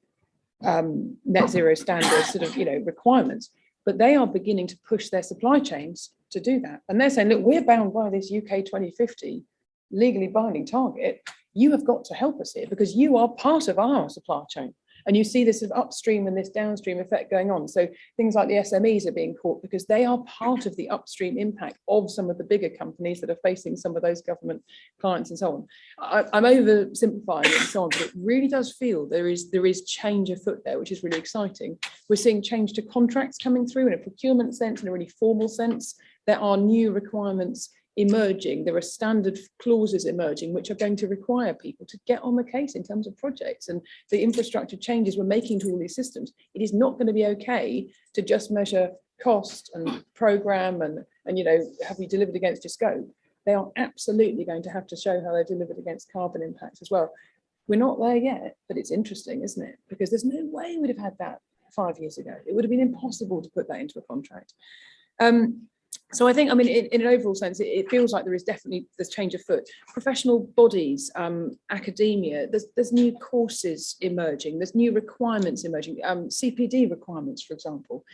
net zero standards sort of, you know, requirements, but they are beginning to push their supply chains to do that. And they're saying, look, we're bound by this UK 2050 legally binding target. You have got to help us here because you are part of our supply chain. And you see this sort of upstream and this downstream effect going on. So things like the SMEs are being caught because they are part of the upstream impact of some of the bigger companies that are facing some of those government clients and so on. I'm oversimplifying it and so on, but it really does feel there is change afoot there, which is really exciting. We're seeing change to contracts coming through in a procurement sense, in a really formal sense. There are new requirements emerging. There are standard clauses emerging which are going to require people to get on the case in terms of projects and the infrastructure changes we're making to all these systems. It is not going to be okay to just measure cost and program and you know, have we delivered against your scope? They are absolutely going to have to show how they're delivered against carbon impacts as well. We're not there yet, but it's interesting, isn't it? Because there's no way we'd have had that 5 years ago. It would have been impossible to put that into a contract. So I think, I mean, in an overall sense, it feels like there is definitely this change afoot. Professional bodies, academia, there's new courses emerging, there's new requirements emerging, CPD requirements, for example,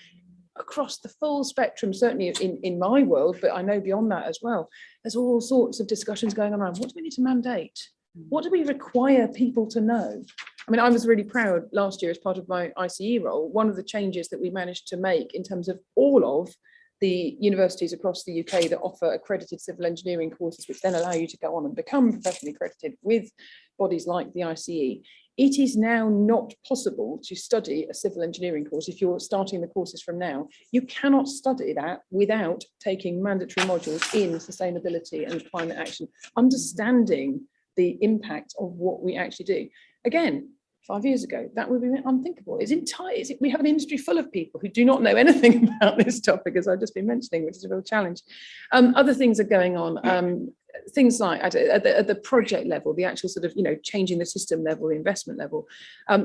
across the full spectrum, certainly in my world, but I know beyond that as well. There's all sorts of discussions going on around what do we need to mandate? What do we require people to know? I mean, I was really proud last year as part of my ICE role. One of the changes that we managed to make in terms of all of the universities across the UK that offer accredited civil engineering courses, which then allow you to go on and become professionally accredited with bodies like the ICE. It is now not possible to study a civil engineering course if you're starting the courses from now. You cannot study that without taking mandatory modules in sustainability and climate action, understanding the impact of what we actually do. Again, 5 years ago, that would be unthinkable. We have an industry full of people who do not know anything about this topic, as I've just been mentioning, which is a real challenge. Other things are going on. Things like at the project level, the actual sort of, you know, changing the system level, the investment level,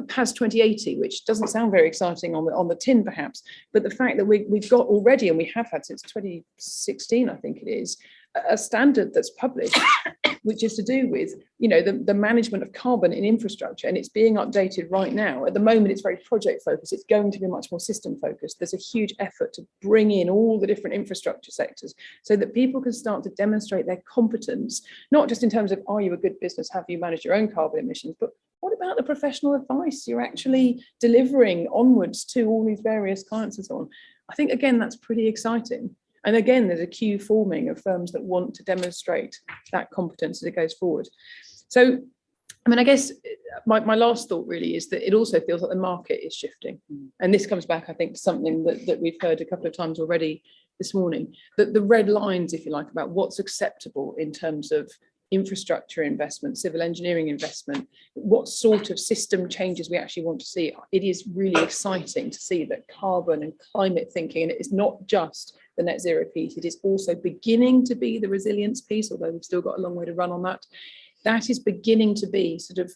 PAS 2080, which doesn't sound very exciting on the tin perhaps, but the fact that we've got already, and we have had since 2016, I think it is, a standard that's published, which is to do with, you know, the management of carbon in infrastructure, and it's being updated right now. At the moment, it's very project focused. It's going to be much more system focused. There's a huge effort to bring in all the different infrastructure sectors so that people can start to demonstrate their competence, not just in terms of, are you a good business? Have you managed your own carbon emissions? But what about the professional advice you're actually delivering onwards to all these various clients and so on? I think, again, that's pretty exciting. And again, there's a queue forming of firms that want to demonstrate that competence as it goes forward. So, I mean, I guess my last thought really is that it also feels like the market is shifting. And this comes back, I think, to something that we've heard a couple of times already this morning, that the red lines, if you like, about what's acceptable in terms of infrastructure investment, civil engineering investment, what sort of system changes we actually want to see. It is really exciting to see that carbon and climate thinking, and it's not just the net zero piece, it is also beginning to be the resilience piece, although we've still got a long way to run on that. That is beginning to be sort of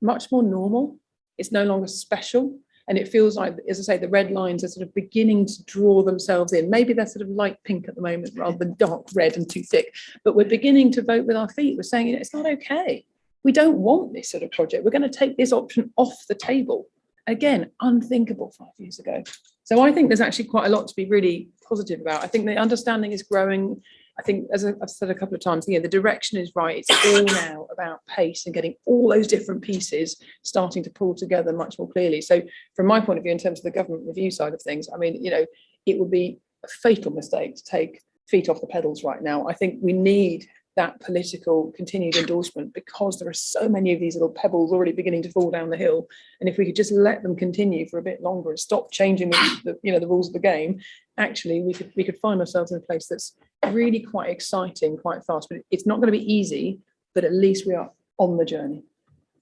much more normal. It's no longer special. And it feels like, as I say, the red lines are sort of beginning to draw themselves in. Maybe they're sort of light pink at the moment rather than dark red and too thick, but we're beginning to vote with our feet. We're saying, you know, it's not okay. We don't want this sort of project. We're going to take this option off the table. Again, unthinkable 5 years ago. So I think there's actually quite a lot to be really positive about. I think the understanding is growing. I think, as I've said a couple of times, the direction is right. It's all now about pace and getting all those different pieces starting to pull together much more clearly. So from my point of view, in terms of the government review side of things, I mean, you know, it would be a fatal mistake to take feet off the pedals right now. I think we need that political continued endorsement because there are so many of these little pebbles already beginning to fall down the hill. And if we could just let them continue for a bit longer and stop changing the rules of the game, actually we could find ourselves in a place that's really quite exciting, quite fast, but it's not going to be easy, but at least we are on the journey.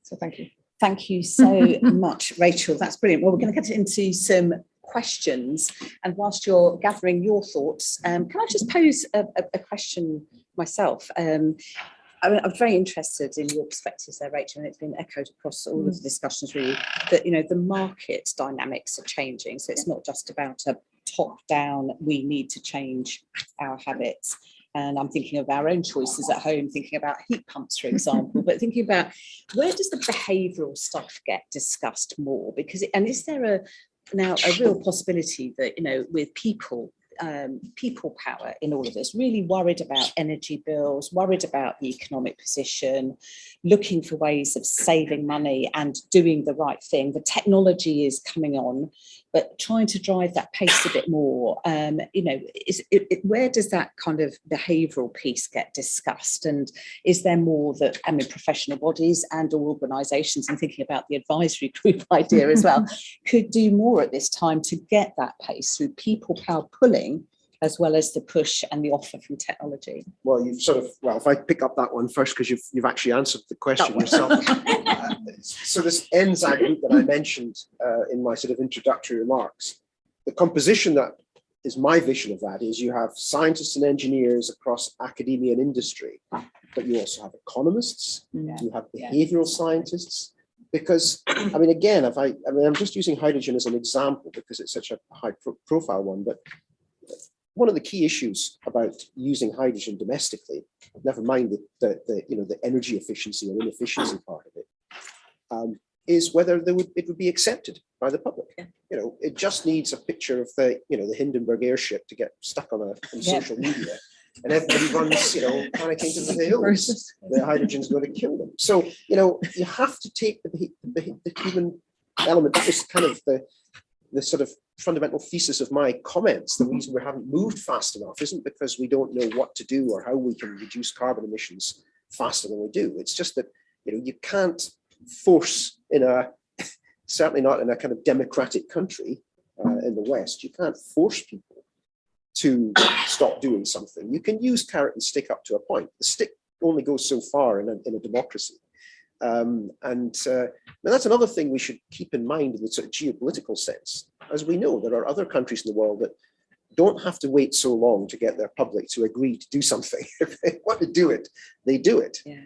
So thank you. Thank you so much, Rachel. That's brilliant. Well, we're going to get into some questions, and whilst you're gathering your thoughts, can I just pose a question myself? I'm very interested in your perspectives there, Rachel, and it's been echoed across all of the discussions really, that, you know, the market dynamics are changing. So it's not just about a top-down, we need to change our habits. And I'm thinking of our own choices at home, thinking about heat pumps, for example, but thinking about where does the behavioural stuff get discussed more? Because, and is there now a real possibility that, you know, with people power in all of this, really worried about energy bills, worried about the economic position, looking for ways of saving money and doing the right thing. The technology is coming on, but trying to drive that pace a bit more. You know, where does that kind of behavioural piece get discussed? And is there more that, I mean, professional bodies and or organisations, and thinking about the advisory group idea as well, could do more at this time to get that pace through people power pulling, as well as the push and the offer from technology? Well, you've sort of, well, if I pick up that one first, because you've actually answered the question yourself. So this NZAG group that I mentioned in my sort of introductory remarks, the composition that is my vision of that is you have scientists and engineers across academia and industry, but you also have economists, you have behavioral scientists, because, I mean, again, I'm just using hydrogen as an example because it's such a high profile one, but one of the key issues about using hydrogen domestically, never mind the energy efficiency or inefficiency part of it, is whether it would be accepted by the public. Yeah. You know, it just needs a picture of the Hindenburg airship to get stuck on social media, and everybody runs, panicking to the hills. The hydrogen's going to kill them. So, you have to take the human element. That was kind of the sort of fundamental thesis of my comments. The reason we haven't moved fast enough isn't because we don't know what to do or how we can reduce carbon emissions faster than we do. It's just that, you can't force certainly not in a kind of democratic country in the West, you can't force people to stop doing something. You can use carrot and stick up to a point. The stick only goes so far in a democracy. That's another thing we should keep in mind in the sort of geopolitical sense. As we know, there are other countries in the world that don't have to wait so long to get their public to agree to do something. If they want to do it, they do it. Yeah.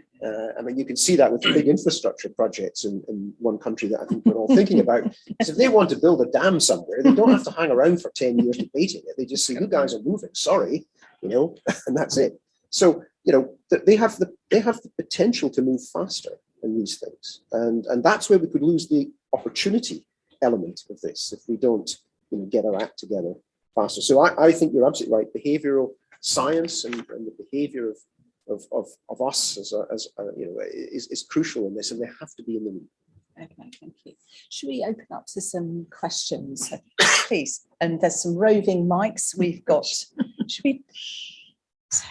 You can see that with the big infrastructure projects in one country that I think we're all thinking about. Because if they want to build a dam somewhere, they don't have to hang around for 10 years debating it. They just say, you guys are moving, sorry, and that's it. So, they have the potential to move faster in these things. And that's where we could lose the opportunity element of this if we don't get our act together faster. So I think you're absolutely right. Behavioral science and the behavior of us is crucial in this, and they have to be in the room. Okay, thank you. Should we open up to some questions, please? And there's some roving mics we've got. Should we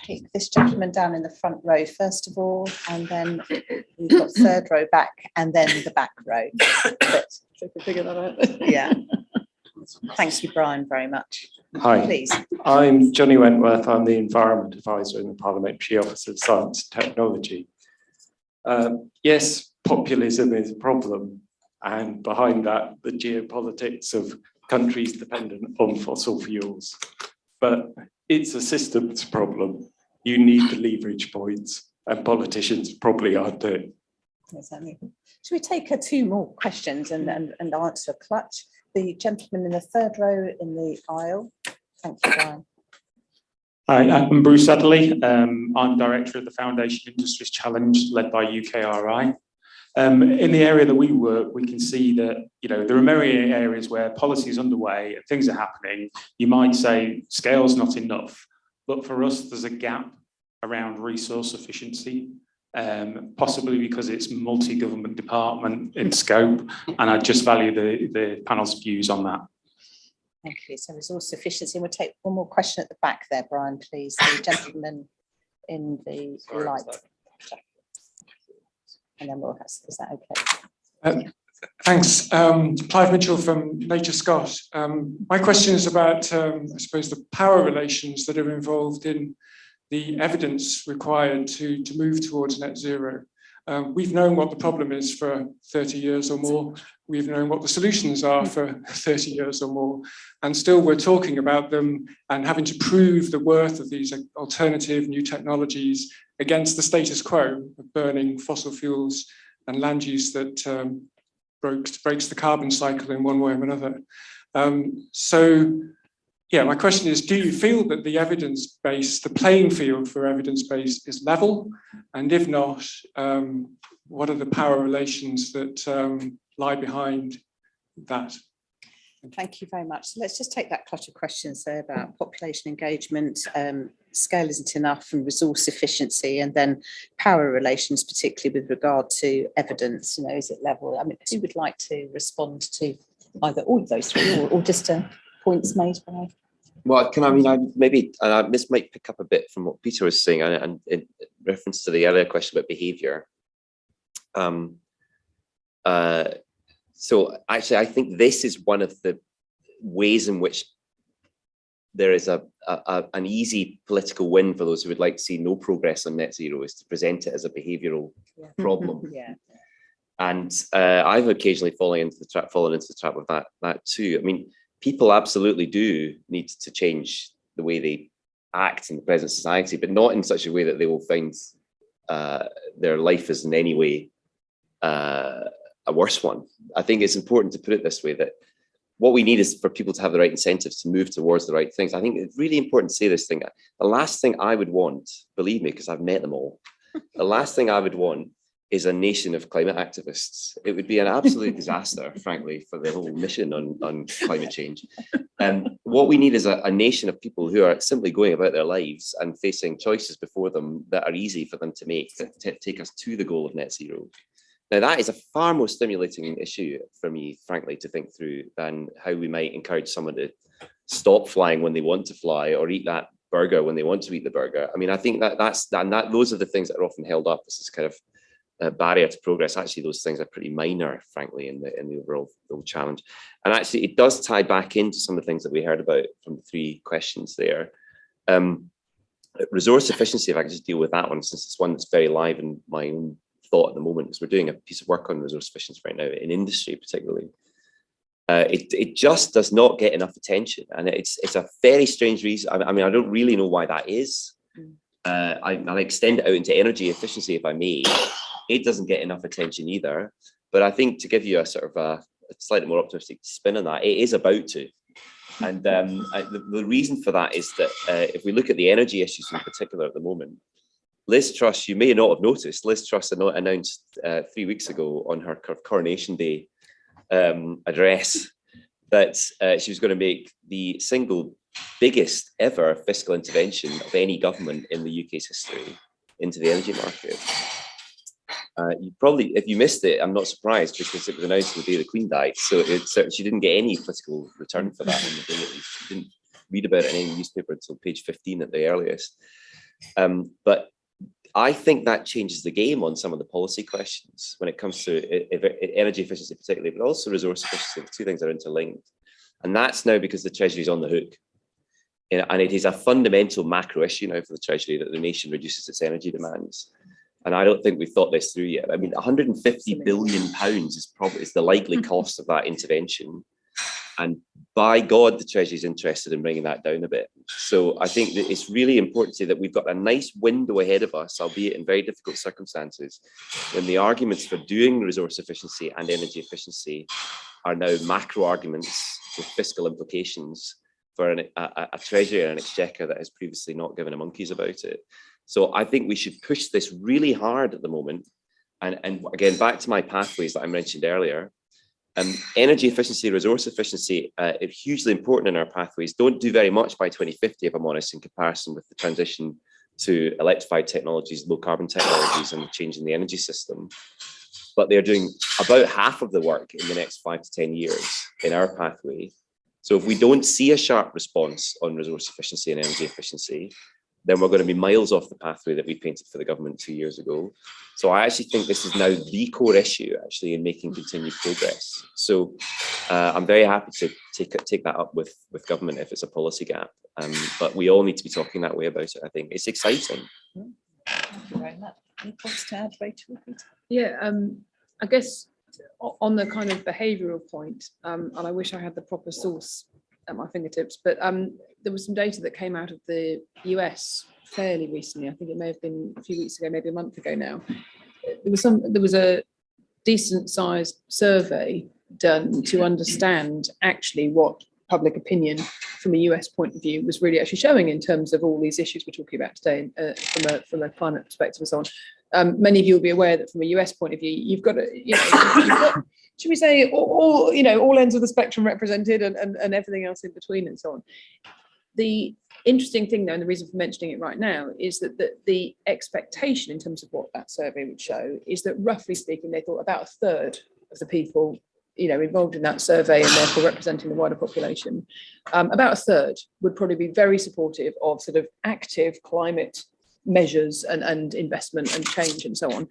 take this gentleman down in the front row first of all, and then we've got third row back, and then the back row. But, So we can figure that out. yeah. Thank you, Brian, very much. Hi, Please. I'm Johnny Wentworth. I'm the Environment Advisor in the Parliamentary Office of Science and Technology. Yes, populism is a problem, and behind that, the geopolitics of countries dependent on fossil fuels. But it's a systems problem. You need the leverage points, and politicians probably aren't doing. Exactly. Should we take two more questions and answer a clutch? The gentleman in the third row in the aisle. Thank you, Brian. Hi, I'm Bruce Adderley. I'm Director of the Foundation Industries Challenge, led by UKRI. In the area that we work, we can see that there are many areas where policy is underway and things are happening. You might say scale's not enough, but for us, there's a gap around resource efficiency. Possibly because it's multi-government department in scope, and I just value the panel's views on that. Thank you. So resource efficiency. We'll take one more question at the back there, Brian, please. The gentleman in the light jacket. And then we'll have, is that okay? Thanks. Clive Mitchell from Nature Scott. My question is about, I suppose, the power relations that are involved in the evidence required to move towards net zero. We've known what the problem is for 30 years or more. We've known what the solutions are for 30 years or more. And still we're talking about them and having to prove the worth of these alternative new technologies against the status quo of burning fossil fuels and land use that breaks the carbon cycle in one way or another. So, yeah, my question is, do you feel that the evidence base, the playing field for evidence base is level? And if not, what are the power relations that lie behind that? Thank you very much. So let's just take that clutch of questions there about population engagement, scale isn't enough, and resource efficiency, and then power relations, particularly with regard to evidence. You know, is it level? I mean, who would like to respond to either all of those three, or just points made by? Well, this might pick up a bit from what Peter was saying, and in reference to the earlier question about behaviour. So actually, I think this is one of the ways in which there is an easy political win for those who would like to see no progress on net zero, is to present it as a behavioural problem. Yeah. And I've occasionally fallen into the trap of that too. I mean, people absolutely do need to change the way they act in the present society, but not in such a way that they will find their life is in any way a worse one. I think it's important to put it this way, that what we need is for people to have the right incentives to move towards the right things. I think it's really important to say this thing. The last thing I would want, believe me, because I've met them all, the last thing I would want is a nation of climate activists. It would be an absolute disaster, frankly, for the whole mission on climate change. What we need is a nation of people who are simply going about their lives and facing choices before them that are easy for them to make, that take us to the goal of net zero. Now, that is a far more stimulating issue for me, frankly, to think through than how we might encourage someone to stop flying when they want to fly, or eat that burger when they want to eat the burger. I mean, I think those are the things that are often held up as this kind of barrier to progress. Actually, those things are pretty minor, frankly, in the overall challenge. And actually, it does tie back into some of the things that we heard about from the three questions there. Resource efficiency, if I can just deal with that one, since it's one that's very live in my own thought at the moment, because we're doing a piece of work on resource efficiency right now in industry particularly. It just does not get enough attention, and it's a very strange reason. I mean, I don't really know why that is. I'll extend it out into energy efficiency, if I may. It doesn't get enough attention either, but I think, to give you a sort of a slightly more optimistic spin on that, it is about to. And the reason for that is that if we look at the energy issues in particular at the moment, Liz Truss, you may not have noticed, Liz Truss announced 3 weeks ago on her Coronation Day address that she was going to make the single biggest ever fiscal intervention of any government in the UK's history into the energy market. You probably, if you missed it, I'm not surprised, because it was announced the day the Queen died. So she didn't get any political return for that. She didn't read about it in any newspaper until page 15 at the earliest. But I think that changes the game on some of the policy questions when it comes to energy efficiency particularly, but also resource efficiency. The two things are interlinked. And that's now because the Treasury is on the hook. And it is a fundamental macro issue now for the Treasury that the nation reduces its energy demands. And I don't think we've thought this through yet. I mean, £150 billion is the likely cost of that intervention. And by God, the Treasury is interested in bringing that down a bit. So I think that it's really important to say that we've got a nice window ahead of us, albeit in very difficult circumstances, when the arguments for doing resource efficiency and energy efficiency are now macro arguments with fiscal implications for a Treasury and an Exchequer that has previously not given a monkeys about it. So I think we should push this really hard at the moment. And again, back to my pathways that I mentioned earlier, energy efficiency, resource efficiency are hugely important in our pathways. Don't do very much by 2050, if I'm honest, in comparison with the transition to electrified technologies, low carbon technologies, and the change in the energy system. But they're doing about half of the work in the next 5 to 10 years in our pathway. So if we don't see a sharp response on resource efficiency and energy efficiency, then we're going to be miles off the pathway that we painted for the government 2 years ago. So I actually think this is now the core issue actually in making continued progress. So I'm very happy to take that up with government if it's a policy gap. But we all need to be talking that way about it. I think it's exciting. Thank you very much. Any points to add, Rachel? Yeah, I guess on the kind of behavioural point, and I wish I had the proper source at my fingertips, but there was some data that came out of the US fairly recently. I think it may have been a few weeks ago, maybe a month ago now. There was a decent sized survey done to understand actually what public opinion from a US point of view was really actually showing in terms of all these issues we're talking about today from a climate perspective and so on. Many of you will be aware that from a US point of view, you've got should we say all ends of the spectrum represented and everything else in between and so on. The interesting thing though, and the reason for mentioning it right now, is that the expectation in terms of what that survey would show is that roughly speaking, they thought about a third of the people involved in that survey and therefore representing the wider population, about a third would probably be very supportive of sort of active climate measures and investment and change and so on.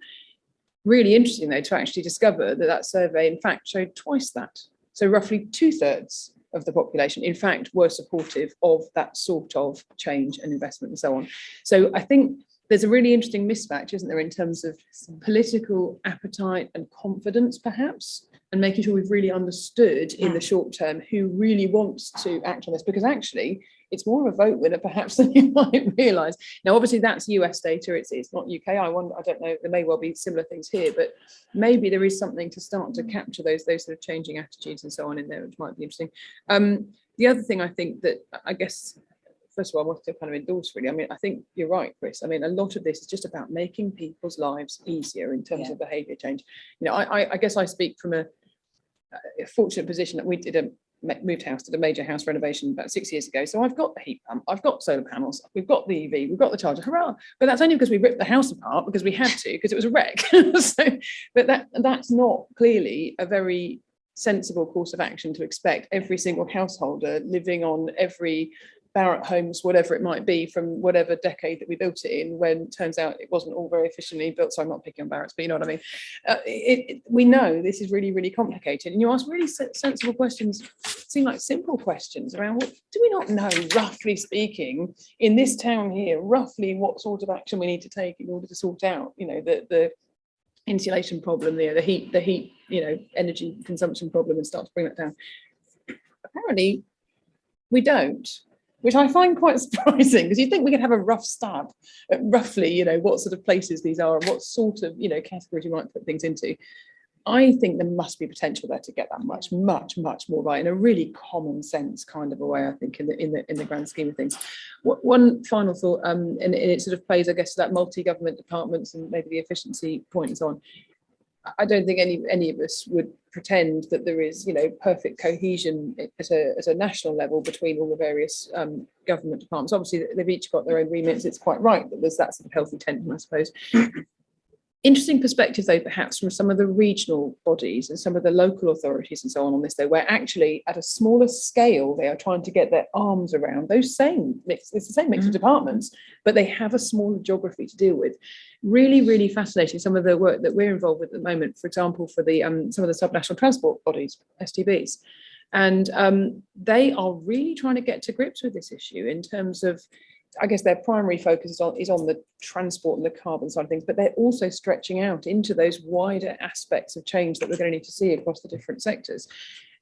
Really interesting though to actually discover that survey in fact showed twice that. So roughly 2/3 of the population in fact were supportive of that sort of change and investment and so on. So I think there's a really interesting mismatch, isn't there, in terms of political appetite and confidence perhaps, and making sure we've really understood in the short term who really wants to act on this, because actually it's more of a vote winner perhaps than you might realise. Now, obviously that's US data, it's not UK. I don't know, there may well be similar things here, but maybe there is something to start to capture those sort of changing attitudes and so on in there, which might be interesting. The other thing I think that I guess, first of all, I wanted to kind of endorse really. I mean, I think you're right, Chris. I mean, a lot of this is just about making people's lives easier in terms of behaviour change. I guess I speak from a fortunate position that we moved house, did a major house renovation about 6 years ago. So I've got the heat pump, I've got solar panels, we've got the EV, we've got the charger, hurrah. But that's only because we ripped the house apart because we had to, because it was a wreck. But that's not clearly a very sensible course of action to expect every single householder living on every Barratt homes, whatever it might be, from whatever decade that we built it in, when it turns out it wasn't all very efficiently built. So I'm not picking on Barratts, but you know what I mean. We know this is really, really complicated, and you ask really sensible questions, seem like simple questions around what do we not know, roughly speaking, in this town here, roughly what sort of action we need to take in order to sort out, the insulation problem, the heat, energy consumption problem, and start to bring that down. Apparently, we don't. Which I find quite surprising, because you think we could have a rough stab at roughly, what sort of places these are and what sort of, categories you might put things into. I think there must be potential there to get that much more right in a really common sense kind of a way, I think, in the grand scheme of things. One final thought, and it sort of plays, I guess, to that multi-government departments and maybe the efficiency point and so on. I don't think any of us would pretend that there is, perfect cohesion at a national level between all the various government departments. Obviously, they've each got their own remits. It's quite right that there's that sort of healthy tension, I suppose. Interesting perspective, though, perhaps from some of the regional bodies and some of the local authorities and so on this, though, where actually at a smaller scale, they are trying to get their arms around those same mix. It's the same mix of departments, but they have a smaller geography to deal with. Really, really fascinating. Some of the work that we're involved with at the moment, for example, for the some of the subnational transport bodies, STBs, and they are really trying to get to grips with this issue in terms of, I guess, their primary focus is on the transport and the carbon side of things, but they're also stretching out into those wider aspects of change that we're going to need to see across the different sectors.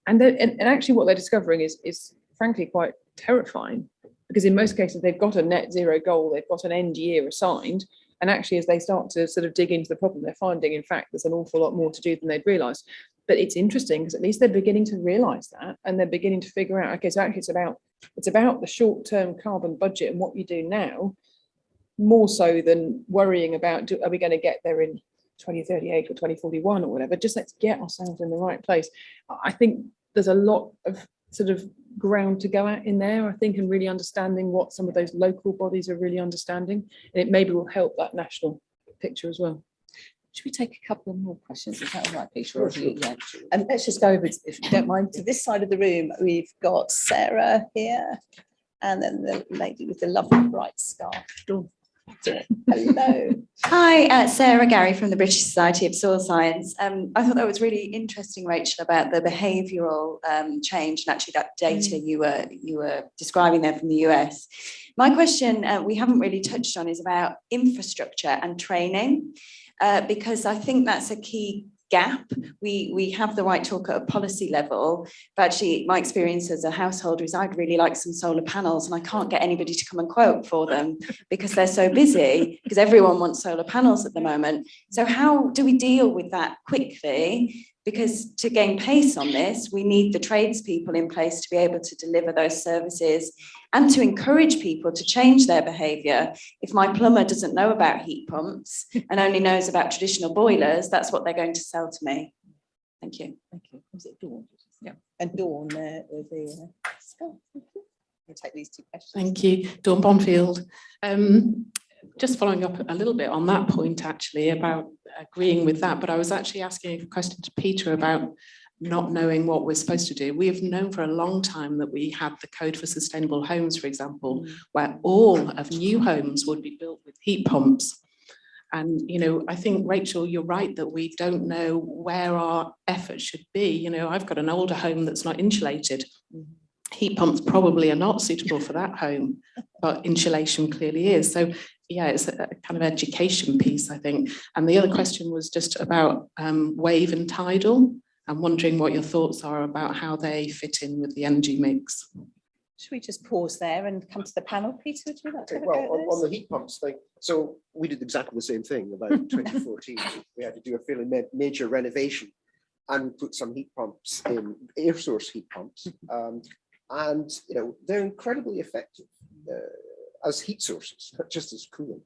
And actually what they're discovering is frankly quite terrifying, because in most cases they've got a net zero goal, they've got an end year assigned, and actually as they start to sort of dig into the problem, they're finding in fact there's an awful lot more to do than they'd realised. But it's interesting because at least they're beginning to realise that, and they're beginning to figure out, okay, so actually it's about the short-term carbon budget and what you do now, more so than worrying about, are we going to get there in 2038 or 2041 or whatever. Just let's get ourselves in the right place. I think there's a lot of sort of ground to go at in there, I think, and really understanding what some of those local bodies are really understanding, and it maybe will help that national picture as well. Should we take a couple more questions? Is that all right, Peter? Sure. Yeah. And let's just go over, if you don't mind, to this side of the room. We've got Sarah here, And then the lady with the lovely bright scarf. Dawn. Hello. Hi, Sarah Gary from the British Society of Soil Science. I thought that was really interesting, Rachel, about the behavioural change and actually that data you were describing there from the US. My question we haven't really touched on is about infrastructure and training, because I think that's a key gap. We have the right talk at a policy level, but actually my experience as a householder is I'd really like some solar panels and I can't get anybody to come and quote for them because they're so busy, because everyone wants solar panels at the moment. So how do we deal with that quickly? Because to gain pace on this, we need the tradespeople in place to be able to deliver those services and to encourage people to change their behaviour. If my plumber doesn't know about heat pumps and only knows about traditional boilers, that's what they're going to sell to me. Thank you. Thank you. Was it Dawn? Yeah. And Dawn with the scarf. We'll take these two questions. Thank you, Dawn Bonfield. Just following up a little bit on that point, actually, about agreeing with that, but I was actually asking a question to Peter about not knowing what we're supposed to do. We have known for a long time that we had the Code for Sustainable Homes, for example, where all of new homes would be built with heat pumps. And, you know, I think, Rachel, you're right that we don't know where our effort should be. You know, I've got an older home that's not insulated. Heat pumps probably are not suitable for that home, but insulation clearly is. So yeah, it's a kind of education piece, I think. And the other question was just about wave and tidal. I'm wondering what your thoughts are about how they fit in with the energy mix. Should we just pause there and come to the panel? Peter, would you like to have a Well, go at on the this? heat pumps thing, so we did exactly the same thing about 2014. We had to do a fairly major renovation and we put some heat pumps in, air source heat pumps. And, you know, they're incredibly effective as heat sources, not just as cooling.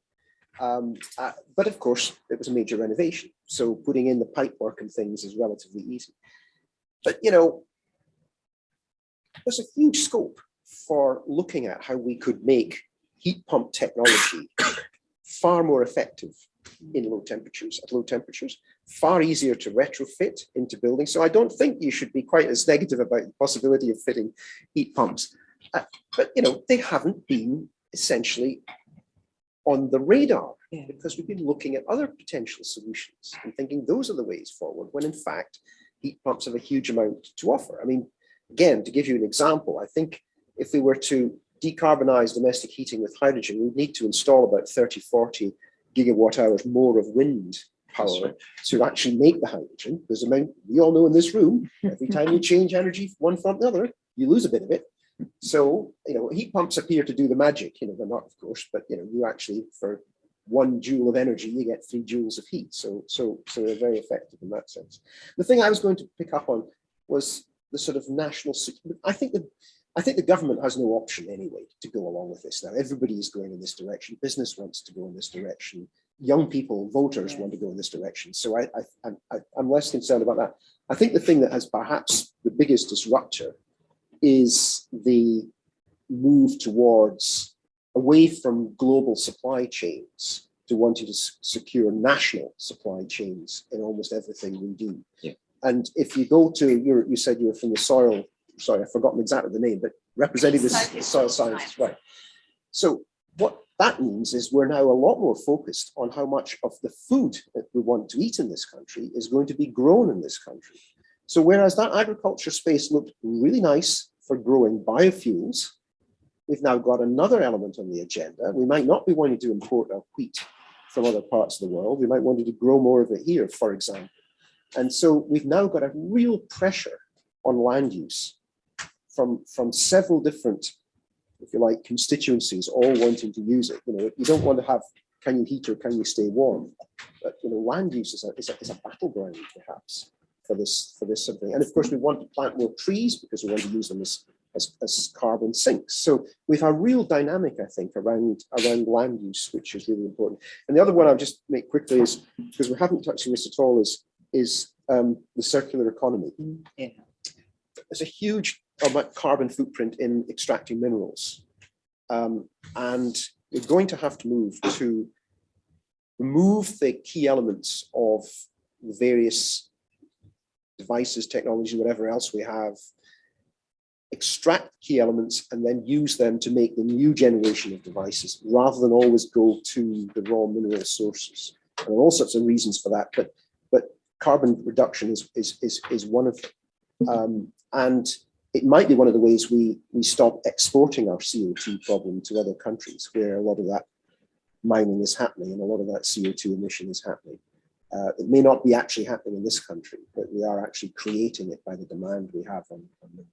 But of course, it was a major renovation. So putting in the pipe work and things is relatively easy. But, you know, there's a huge scope for looking at how we could make heat pump technology far more effective in low temperatures, at low temperatures, far easier to retrofit into buildings. So I don't think you should be quite as negative about the possibility of fitting heat pumps. But, you know, they haven't been essentially on the radar because we've been looking at other potential solutions and thinking those are the ways forward, when in fact, heat pumps have a huge amount to offer. I mean, again, to give you an example, I think if we were to decarbonize domestic heating with hydrogen, we'd need to install about 30, 40 gigawatt hours more of wind power to actually make the hydrogen. There's amount we all know in this room, every time you change energy from one from the other, you lose a bit of it. So, you know, heat pumps appear to do the magic, you know, they're not, of course, but, you know, you actually, for 1 joule of energy, you get 3 joules of heat. So they're very effective in that sense. The thing I was going to pick up on was the sort of national, I think the government has no option anyway to go along with this now. Everybody is going in this direction. Business wants to go in this direction. Young people, voters want to go in this direction. So I'm less concerned about that. I think the thing that has perhaps the biggest disruptor is the move towards away from global supply chains to wanting to secure national supply chains in almost everything we do. Yeah. And if you go to, you said you were from the soil, sorry, I've forgotten exactly the name, but representing the soil science, right? So what that means is we're now a lot more focused on how much of the food that we want to eat in this country is going to be grown in this country. So whereas that agriculture space looked really nice for growing biofuels, we've now got another element on the agenda. We might not be wanting to import our wheat from other parts of the world. We might want to grow more of it here, for example. And so we've now got a real pressure on land use from several different, if you like, constituencies all wanting to use it. You know, you don't want to have, can you heat or can you stay warm? But, you know, land use is a battleground perhaps for this sort of thing. And of course, we want to plant more trees because we want to use them as carbon sinks. So we've a real dynamic, I think, around land use, which is really important. And the other one I'll just make quickly is, because we haven't touched on this at all, is the circular economy. Yeah. There's a huge carbon footprint in extracting minerals. And we're going to have to move to remove the key elements of the various devices, technology, whatever else we have, extract key elements and then use them to make the new generation of devices, rather than always go to the raw mineral sources. And there are all sorts of reasons for that, but carbon reduction is one of them. And it might be one of the ways we stop exporting our CO2 problem to other countries, where a lot of that mining is happening and a lot of that CO2 emission is happening. It may not be actually happening in this country, but we are actually creating it by the demand we have on minerals.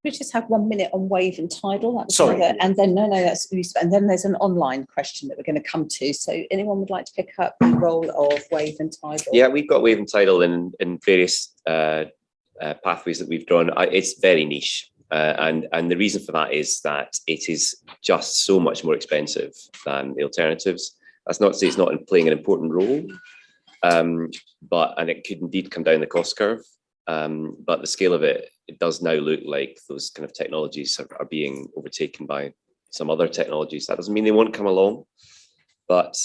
We just have 1 minute on wave and tidal. That was Sorry. another, and then that's useful. And then there's an online question that we're going to come to. So anyone would like to pick up the role of wave and tidal? Yeah, we've got wave and tidal in various pathways that we've drawn. It's very niche. And the reason for that is that it is just so much more expensive than the alternatives. That's not to say it's not playing an important role, and it could indeed come down the cost curve. But the scale of it does now look like those kind of technologies are being overtaken by some other technologies. That doesn't mean they won't come along, but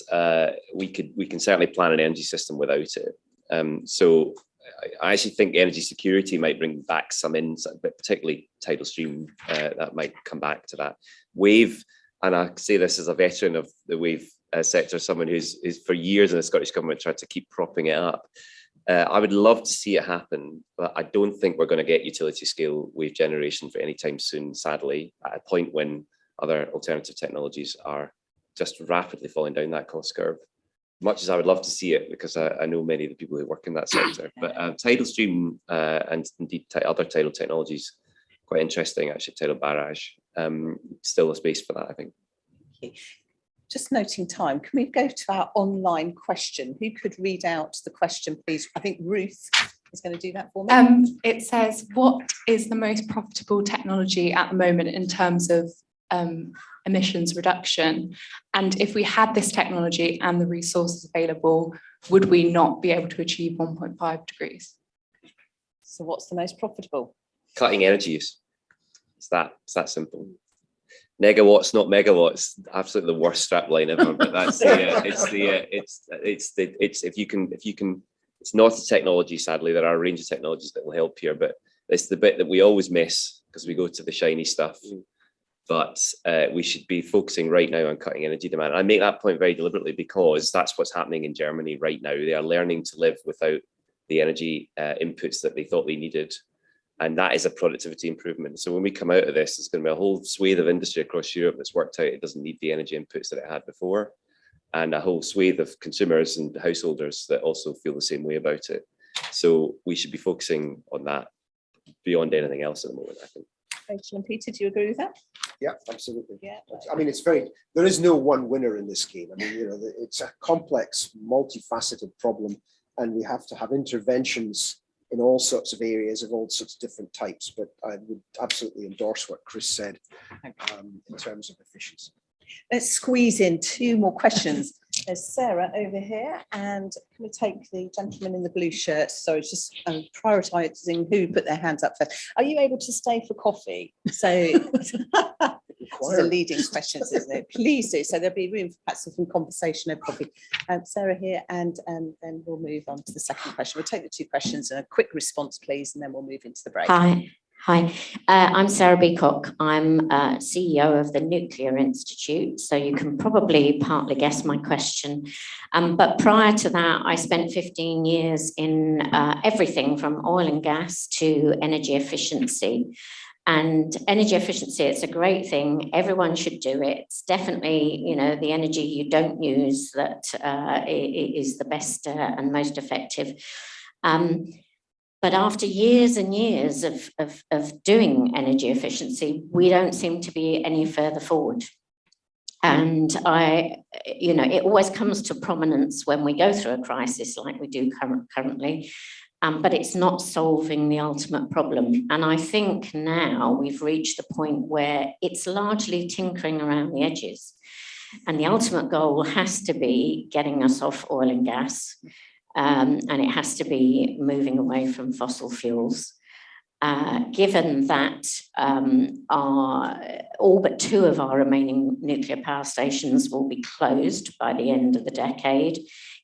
we can certainly plan an energy system without it. So I actually think energy security might bring back some insight, but particularly tidal stream, that might come back to that. Wave, and I say this as a veteran of the wave sector, someone who's for years in the Scottish Government tried to keep propping it up. I would love to see it happen, but I don't think we're going to get utility scale wave generation for any time soon, sadly, at a point when other alternative technologies are just rapidly falling down that cost curve. Much as I would love to see it, because I know many of the people who work in that sector, but tidal stream and indeed other tidal technologies, quite interesting actually, tidal barrage, still a space for that, I think. Just noting time, can we go to our online question? Who could read out the question, please? I think Ruth is going to do that for me. It says, what is the most profitable technology at the moment in terms of emissions reduction? And if we had this technology and the resources available, would we not be able to achieve 1.5 degrees? So what's the most profitable? Cutting energy use. It's that simple. Megawatts, not megawatts. Absolutely the worst strapline ever. But that's if you can. It's not a technology. Sadly, there are a range of technologies that will help here, but it's the bit that we always miss because we go to the shiny stuff. But we should be focusing right now on cutting energy demand. I make that point very deliberately because that's what's happening in Germany right now. They are learning to live without the energy inputs that they thought they needed. And that is a productivity improvement. So when we come out of this, there's going to be a whole swathe of industry across Europe that's worked out it doesn't need the energy inputs that it had before. And a whole swathe of consumers and householders that also feel the same way about it. So we should be focusing on that beyond anything else at the moment, I think. Rachel and Peter, do you agree with that? Yeah, absolutely. Yeah. I mean, there is no one winner in this game. I mean, it's a complex, multifaceted problem, and we have to have interventions in all sorts of areas of all sorts of different types. But I would absolutely endorse what Chris said in terms of efficiency. Let's squeeze in 2 more questions. There's Sarah over here, and can we take the gentleman in the blue shirt? Sorry, just prioritising who put their hands up first. Are you able to stay for coffee? So this is a leading question, isn't it? Please do. So there'll be room for perhaps some conversation over coffee. Sarah here, and then we'll move on to the second question. We'll take the 2 questions and a quick response, please, and then we'll move into the break. Hi, I'm Sarah Beacock. I'm CEO of the Nuclear Institute, so you can probably partly guess my question. But prior to that, I spent 15 years in everything from oil and gas to energy efficiency. And energy efficiency, it's a great thing. Everyone should do it. It's definitely, the energy you don't use that is the best and most effective. But after years and years of doing energy efficiency, we don't seem to be any further forward. And it always comes to prominence when we go through a crisis like we do currently, but it's not solving the ultimate problem. And I think now we've reached the point where it's largely tinkering around the edges. And the ultimate goal has to be getting us off oil and gas. And it has to be moving away from fossil fuels. Given that all but 2 of our remaining nuclear power stations will be closed by the end of the decade,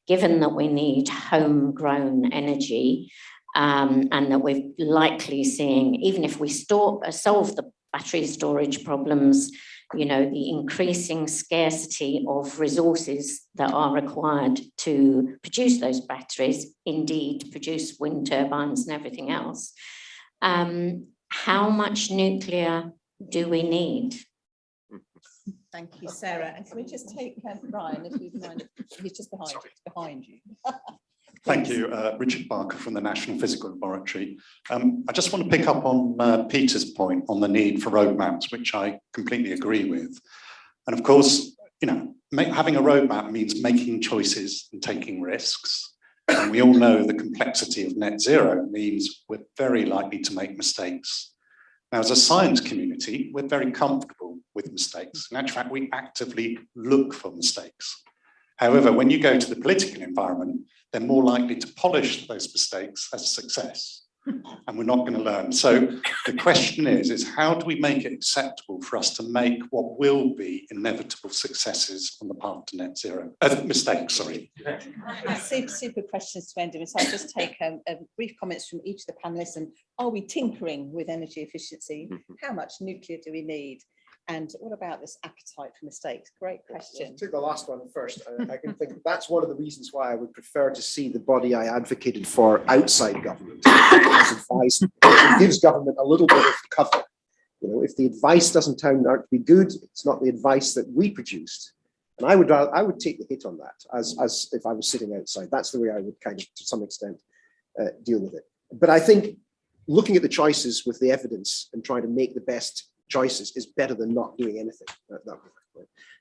given that we need homegrown energy, and that we're likely seeing, even if we solve the battery storage problems, you know, the increasing scarcity of resources that are required to produce those batteries, indeed produce wind turbines and everything else. How much nuclear do we need? Thank you, Sarah. And can we just take Brian, if you mind, he's just behind you. Thank you, Richard Barker from the National Physical Laboratory. I just want to pick up on Peter's point on the need for roadmaps, which I completely agree with. And of course, you know, having a roadmap means making choices and taking risks. And we all know the complexity of net zero means we're very likely to make mistakes. Now, as a science community, we're very comfortable with mistakes. In actual fact, we actively look for mistakes. However, when you go to the political environment, they're more likely to polish those mistakes as a success. And we're not going to learn. So the question is how do we make it acceptable for us to make what will be inevitable successes on the path to net zero? Mistakes, sorry. Super questions to end with. So I'll just take brief comments from each of the panelists. And are we tinkering with energy efficiency? How much nuclear do we need? And what about this appetite for mistakes? Great question. I'll take the last one first. I can think that's one of the reasons why I would prefer to see the body I advocated for outside government as advice. It gives government a little bit of cover. You know, if the advice doesn't turn out to be good, it's not the advice that we produced. And I would take the hit on that as if I was sitting outside. That's the way I would kind of, to some extent, deal with it. But I think looking at the choices with the evidence and trying to make the best choices is better than not doing anything.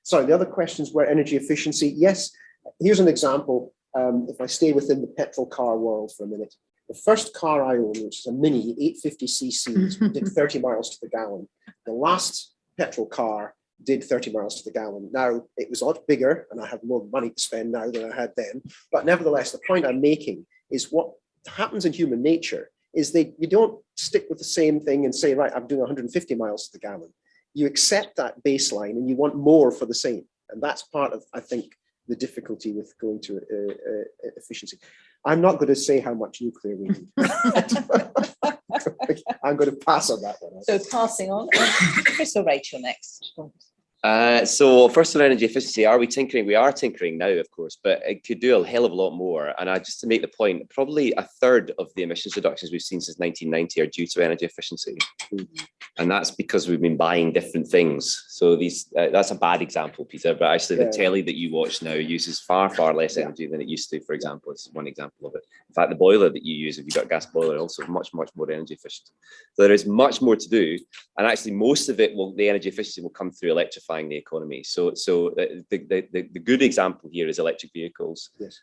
Sorry, the other questions were energy efficiency. Yes, here's an example. If I stay within the petrol car world for a minute, the first car I owned, which is a Mini 850cc, did 30 miles to the gallon. The last petrol car did 30 miles to the gallon. Now, it was a lot bigger and I have more money to spend now than I had then. But nevertheless, the point I'm making is what happens in human nature is you don't stick with the same thing and say, right, I'm doing 150 miles to the gallon. You accept that baseline and you want more for the same. And that's part of, I think, the difficulty with going to efficiency. I'm not going to say how much nuclear we need. I'm going to pass on that one. So passing on, Chris or Rachel next? So first on energy efficiency, are we tinkering? We are tinkering now, of course, but it could do a hell of a lot more. And just to make the point, probably a third of the emissions reductions we've seen since 1990 are due to energy efficiency. And that's because we've been buying different things. So that's a bad example, Peter, but actually the telly that you watch now uses far, far less energy than it used to, for example. It's one example of it. In fact, the boiler that you use, if you've got a gas boiler, also much, much more energy efficient. So there is much more to do. And actually most of it the energy efficiency will come through electrifying the economy. So the good example here is electric vehicles. Yes.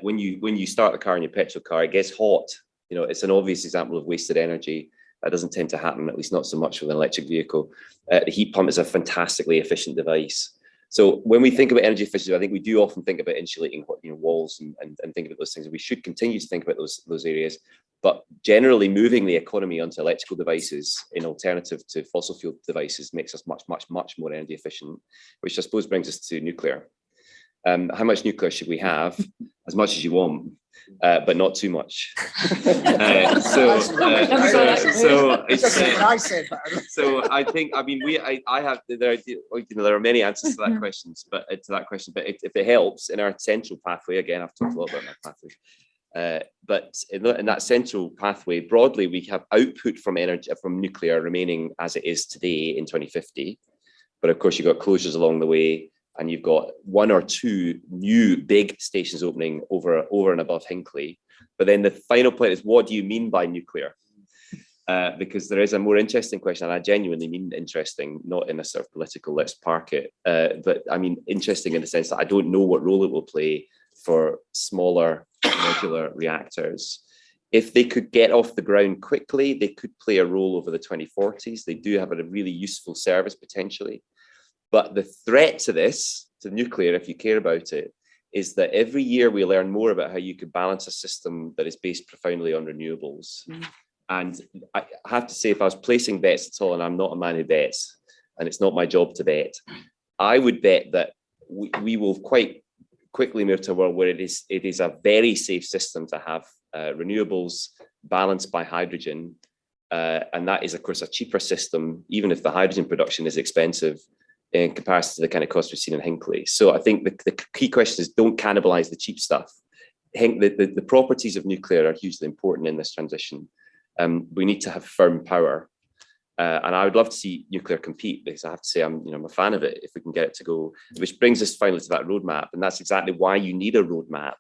When you start the car in your petrol car, it gets hot. You know, it's an obvious example of wasted energy. That doesn't tend to happen, at least not so much with an electric vehicle. The heat pump is a fantastically efficient device. So when we think about energy efficiency, I think we do often think about insulating walls and think about those things. And we should continue to think about those areas. But generally moving the economy onto electrical devices in alternative to fossil fuel devices makes us much, much, much more energy efficient, which I suppose brings us to nuclear. How much nuclear should we have? As much as you want, but not too much. So I think, I mean, there are many answers to that question, but if it helps in our central pathway, again, I've talked a lot about my pathway. But in that central pathway, broadly, we have output from nuclear remaining as it is today in 2050. But of course, you've got closures along the way, and you've got one or two new big stations opening over and above Hinkley. But then the final point is, what do you mean by nuclear? Because there is a more interesting question, and I genuinely mean interesting, not in a sort of political, let's park it, but I mean interesting in the sense that I don't know what role it will play for smaller modular reactors. If they could get off the ground quickly, they could play a role over the 2040s. They do have a really useful service potentially. But the threat to this, to nuclear, if you care about it, is that every year we learn more about how you could balance a system that is based profoundly on renewables. And I have to say, if I was placing bets at all, and I'm not a man who bets, and it's not my job to bet, I would bet that we will quite quickly move to a world where it is a very safe system to have renewables balanced by hydrogen. And that is, of course, a cheaper system, even if the hydrogen production is expensive in comparison to the kind of cost we've seen in Hinkley. So I think the key question is don't cannibalize the cheap stuff. The properties of nuclear are hugely important in this transition. We need to have firm power. And I would love to see nuclear compete, because I have to say I'm a fan of it if we can get it to go, which brings us finally to that roadmap. And that's exactly why you need a roadmap,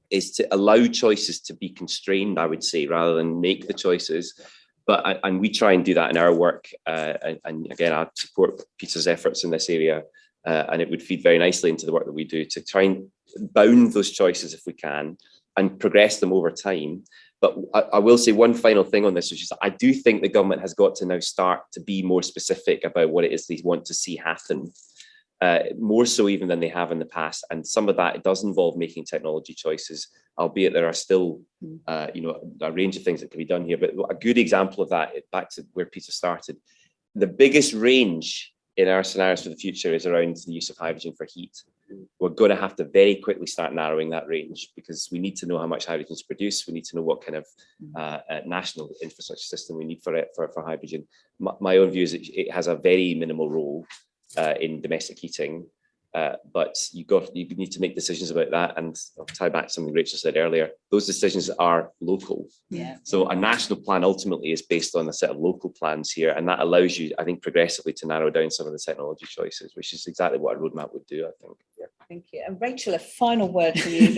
is to allow choices to be constrained, I would say, rather than make the choices. And we try and do that in our work. And again, I support Peter's efforts in this area, and it would feed very nicely into the work that we do to try and bound those choices if we can and progress them over time. But I will say one final thing on this, which is I do think the government has got to now start to be more specific about what it is they want to see happen, more so even than they have in the past. And some of that, it does involve making technology choices, albeit there are still, a range of things that can be done here. But a good example of that, back to where Peter started, the biggest range in our scenarios for the future is around the use of hydrogen for heat. We're going to have to very quickly start narrowing that range, because we need to know how much hydrogen is produced. We need to know what kind of national infrastructure system we need for hydrogen. My own view is it has a very minimal role in domestic heating, but you need to make decisions about that. And I'll tie back to something Rachel said earlier. Those decisions are local. Yeah. So a national plan ultimately is based on a set of local plans here, and that allows you, I think, progressively to narrow down some of the technology choices, which is exactly what a roadmap would do, I think. Yeah. Thank you. And Rachel, a final word from you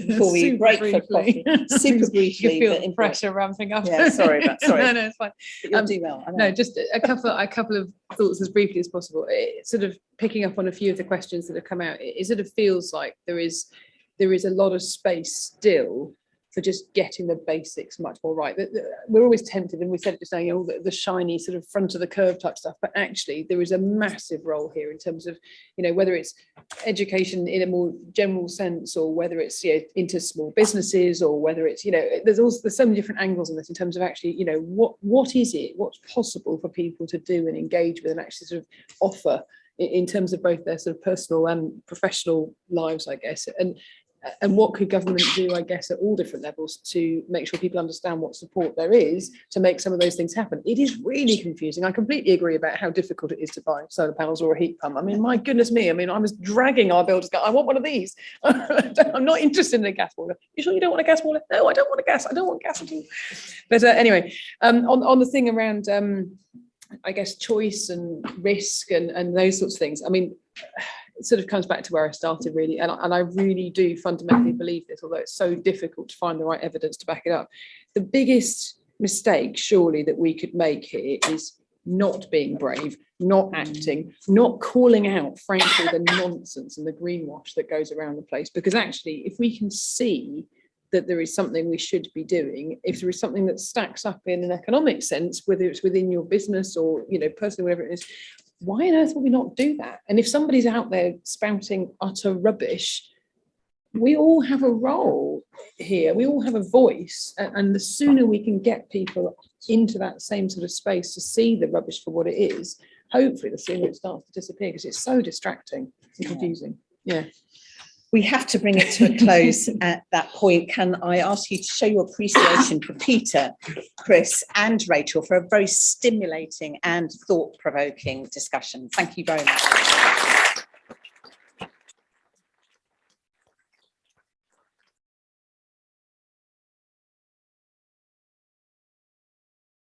before we break for coffee. Super briefly. You feel the pressure ramping up. Yeah, sorry. No, it's fine. You'll do well. No, just a couple of thoughts as briefly as possible. Sort of picking up on a few of the questions that have come out. It sort of feels like there is a lot of space still for just getting the basics much more right. We're always tempted, and we said it just now, the shiny sort of front of the curve type stuff, but actually there is a massive role here in terms of, whether it's education in a more general sense, or whether it's into small businesses, or whether it's, there's so many different angles in this in terms of actually, what is it, what's possible for people to do and engage with and actually sort of offer in terms of both their sort of personal and professional lives, I guess. And what could government do, I guess, at all different levels to make sure people understand what support there is to make some of those things happen? It is really confusing. I completely agree about how difficult it is to buy solar panels or a heat pump. I mean, my goodness me. I mean, I was dragging our builders, I want one of these. I'm not interested in a gas boiler. You sure you don't want a gas boiler? No, I don't want a gas. I don't want gas at all. But anyway, on the thing around, I guess, choice and risk and those sorts of things. I mean, it sort of comes back to where I started, really, and I really do fundamentally believe this, although it's so difficult to find the right evidence to back it up. The biggest mistake, surely, that we could make here is not being brave, not acting, not calling out, frankly, the nonsense and the greenwash that goes around the place. Because actually, if we can see that there is something we should be doing, if there is something that stacks up in an economic sense, whether it's within your business or, personally, whatever it is, why on earth would we not do that? And if somebody's out there spouting utter rubbish, we all have a role here. We all have a voice. And the sooner we can get people into that same sort of space to see the rubbish for what it is, hopefully the sooner it starts to disappear, because it's so distracting and confusing. Yeah. We have to bring it to a close at that point. Can I ask you to show your appreciation for Peter, Chris and Rachel for a very stimulating and thought-provoking discussion? Thank you very much.